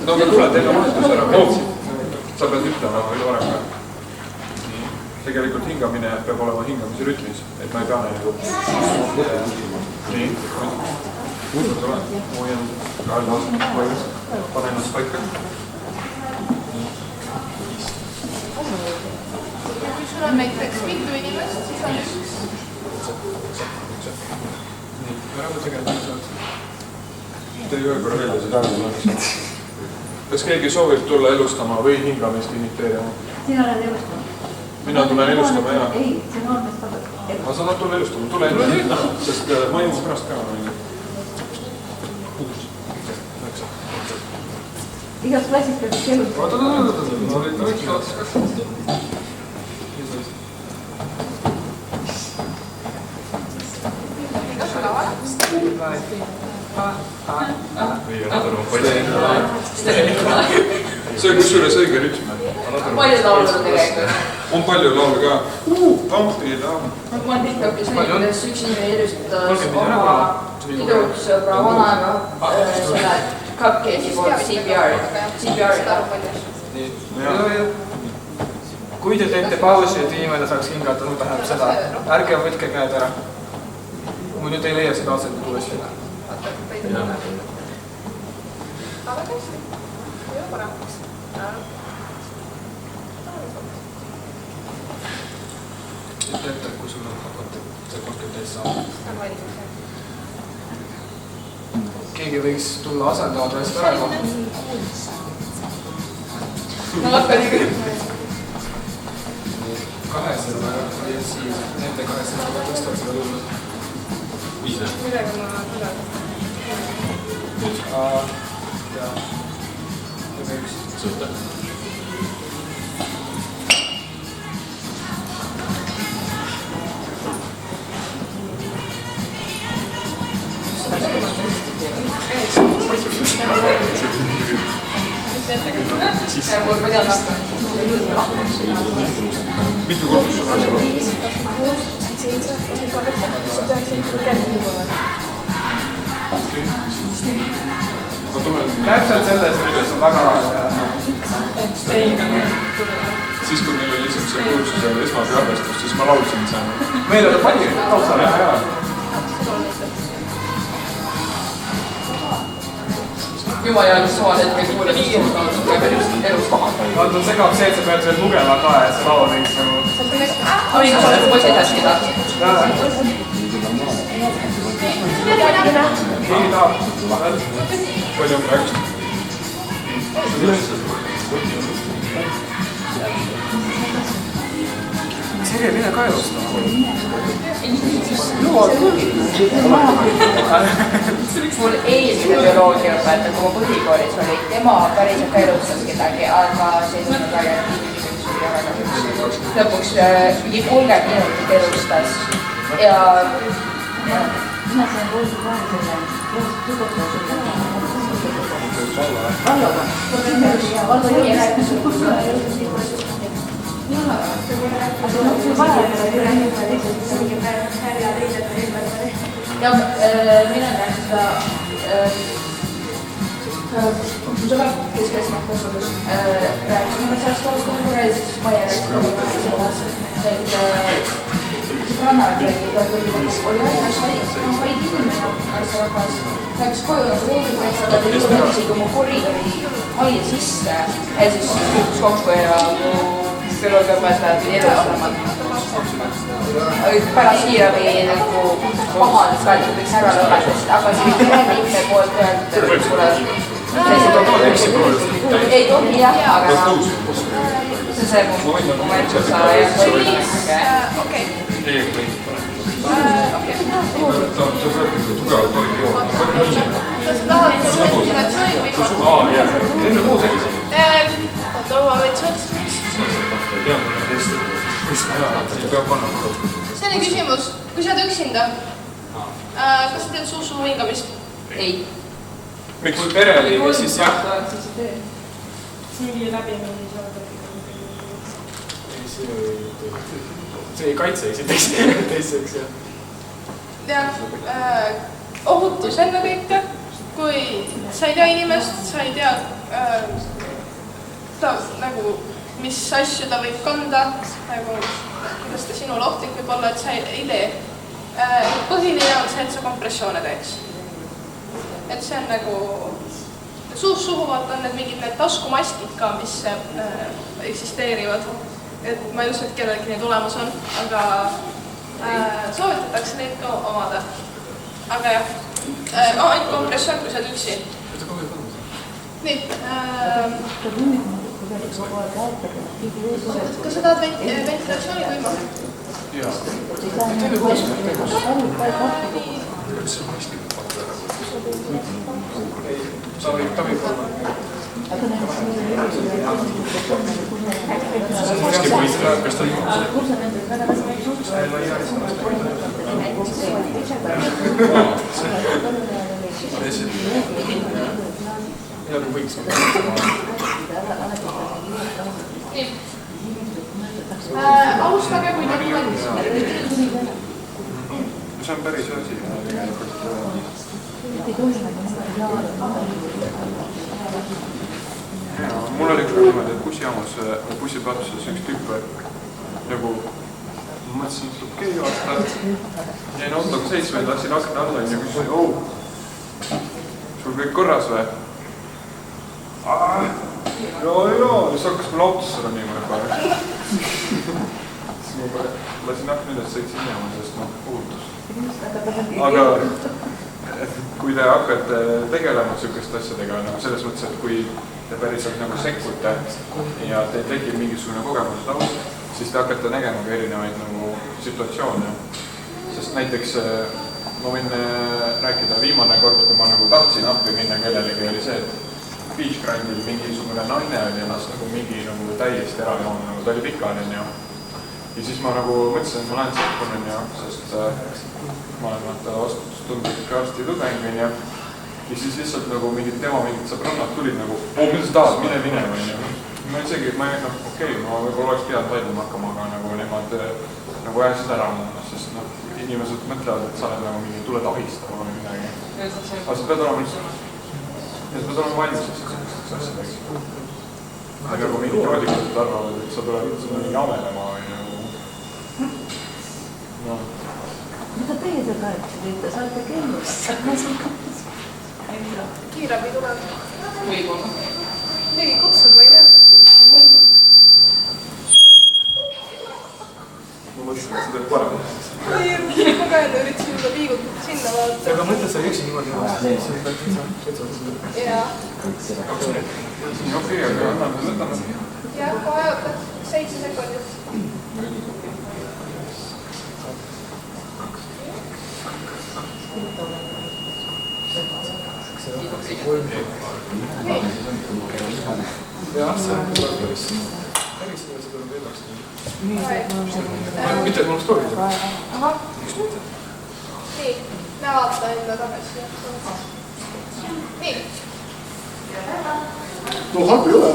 No aga tule, teeme vahetus ära. Sa pead ütlema või varem ka. tegelikult hingamine peab olema hingamise rütmis, et ma ei pea nagu nii, hoian panen ennast paika. Kui sul on näiteks mitu inimest, siis on üks. Nii, ära võtta tegema. Tee ühe korra välja, siis ära. Kas keegi soovib tulla elustama või hingamist imiteerima? Sina oled elustama. Mina tulen elustama, jah. Ei, see noormees tahab. Ma saan tulla elustama, tule enne, sest ma jõuan pärast ka. Igas klassis peab üks elustama. See on kusjuures õige rütm. Palju laulu tegelikult? On palju laulu ka. Ma olen tihti õppis neid, kuidas üks inimene elustas oma piduksõbra vanaema selle cupcake'i poolt CPR-ida. Kui te teete pausi, et inimene saaks hingata, nüüd tähendab seda. Ärge võtke käed ära. Muidu te ei leia seda asendit uuesti. Aga tõesti, ei ole paremaks. Teate, kui sul on hakata see 30 saama. Keegi võiks tulla asendavad hästi ära. Ma hakkan küll. Kahesega ja siis nende kahesega tõstavad seda tulnud. Millega ma tulen? Ja üks. Sõtta. Ma tean hakka. Mitu korda sul asja on? Täpselt selles mõttes on väga Siis kui meil oli lihtsalt see kuulsusel esmapearvestus, siis ma laulsin seal. Meil oli palju laulsa. Jumal jäänud samal hetkel kuule viiruskaudselt peab elus koha. Vaata, segab see, et sa pead veel lugema ka, et see laul võiks nagu... Oli, kui sa oled poisi edasi edasi. Keegi tahab. Palju on praegust? Sirje, mine ka elustama. Mul eelmine bioloogiaõpetaja, kui ma põhikoolis oli, tema päriselt ka elustas kedagi, aga see ei tulnud väga aktiivselt. Lõpuks mingi 30 minutit elustas ja... Mina sain kooli vahetusele, Valloga. Vallo ei rääkinud. Ja mina näen seda mu sõber, kes käis kasvatus, rääkisime sellest korra ja siis ma järjest et sõbrannadega oli väinas vaid inimene, arstrahvas. Läks koju nagu hoolikuks, aga ta juba mõtlesid oma koridori aia sisse ja siis kukkus kokku ja mu bioloogiaõpetajad pidi elustama. Pärast kiirabi nagu pahandus ka, et võiks ära lõpetasid, aga see oli pereliikme poolt öeldud, ei tohi jah, aga see mu mõtlusa ja toimumise. Okei. Ta on tugevalt toimunud joon. Kas tahad motivatsiooni või? Enne muu sellised. Oota, ma võin sotsiaalselt. Selline küsimus, kui sa oled üksinda, kas sa teed suu-suu hingamist? Ei. Miks kui pereliige, siis jah. Mingi läbimine ei saa See ei kaitse teiseks, jah. Ja ohutus ennekõike, kui sa ei tea inimest, sa ei tea ta nagu mis asju ta võib kanda, nagu kuidas ta sinule ohtlik võib olla, et sa ei tee. Põhiline on see, et sa kompressioone teeks. Et see on nagu, suust suhuvalt on need mingid taskumastid ka, mis eksisteerivad. Et ma ei usu, et kellelgi neid olemas on, aga soovitatakse neid ka omada. Aga jah, ainult kompressioon, kui sa oled üksi. Nii. Kas sa tahad ventilatsiooni või ilma? Jaa. Ta võib olla. Kas ta nagu võiks. Alustage, kui nagu valmis. See on päris asi. Mul oli niimoodi, et bussipeatuses üks tüüp nagu mõtlesin, et okei, vaata jäin autoga 7, läksin akna alla ja küsisin, sul kõik korras või? Joo, siis hakkas mul autosse ronima juba. Siis ma lasin akna üles, sõitsin minema, sest puutus. Aga kui te hakkate tegelema sükest asjadega, selles mõttes, et kui te päriselt nagu sekkute ja te tekib mingisugune kogemus taust, siis te hakkate nägema ka erinevaid nagu situatsioone. Sest näiteks ma võin rääkida viimane kord, kui ma nagu tahtsin appi minna kellelegi, oli see, et Beach Grindil mingisugune naine oli ennast nagu mingi nagu täiesti ära joon, nagu ta oli pikaaline ja siis ma nagu mõtlesin, et ma lähen sekkunen ja sest ma olen vaata vastutustundlik arsti tudeng ja siis lihtsalt nagu tema mingid sõbrannad tulid nagu, mida sa tahad, mine või ma isegi, ma võib-olla oleks pidanud vaidlema hakkama, aga nagu nemad nagu ajasid ära mulle, sest inimesed mõtlevad, et sa oled nagu mingi tuled ahistama või midagi. Aga sa pead olema valmis selleks asjadeks. Nagu mingid joodikud arvavad, et sa tuled mingi amelema või nagu... Mida teie seal rääkisite? Sa olete kellust? Kiirabi tuleb. Võib-olla. Keegi kutsun, ma ei tea. Ma mõtlesin, et sa teed parem. Kogu aeg üritasin juba liigutada sinna vaadata. Aga mõtle, sa üksi niimoodi. Jaa. Okei, aga anname võtame. Jah, kohe oota. 7 sekundit. Jah, see on päris inimesed on veelaks. Mitte, et mul oleks toolid. Ahah. Nii, me vaata enda tagasi. Nii. No halb ei ole.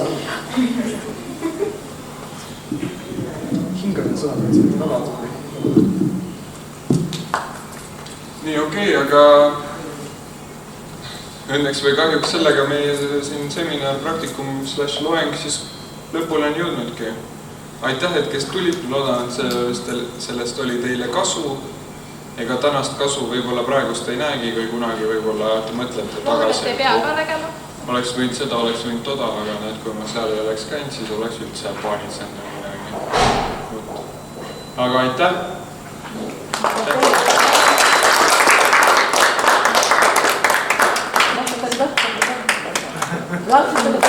Hingaline sõnad, et see on väga tuli. Nii, okei, aga õnneks või kahjuks sellega meie siin seminar, praktikum / loeng siis lõpule on jõudnudki. Aitäh, et kes tulid, loodan, et sellest oli teile kasu. Ega tänast kasu võib-olla praegust ei näegi või kunagi võib-olla mõtlete tagasi. Loodan, et ei pea ka nägema. Oleks võinud seda, oleks võinud toda, aga need, kui ma seal ei oleks käinud, siis oleks üldse paanitsenud midagi. Aga aitäh! Lapsed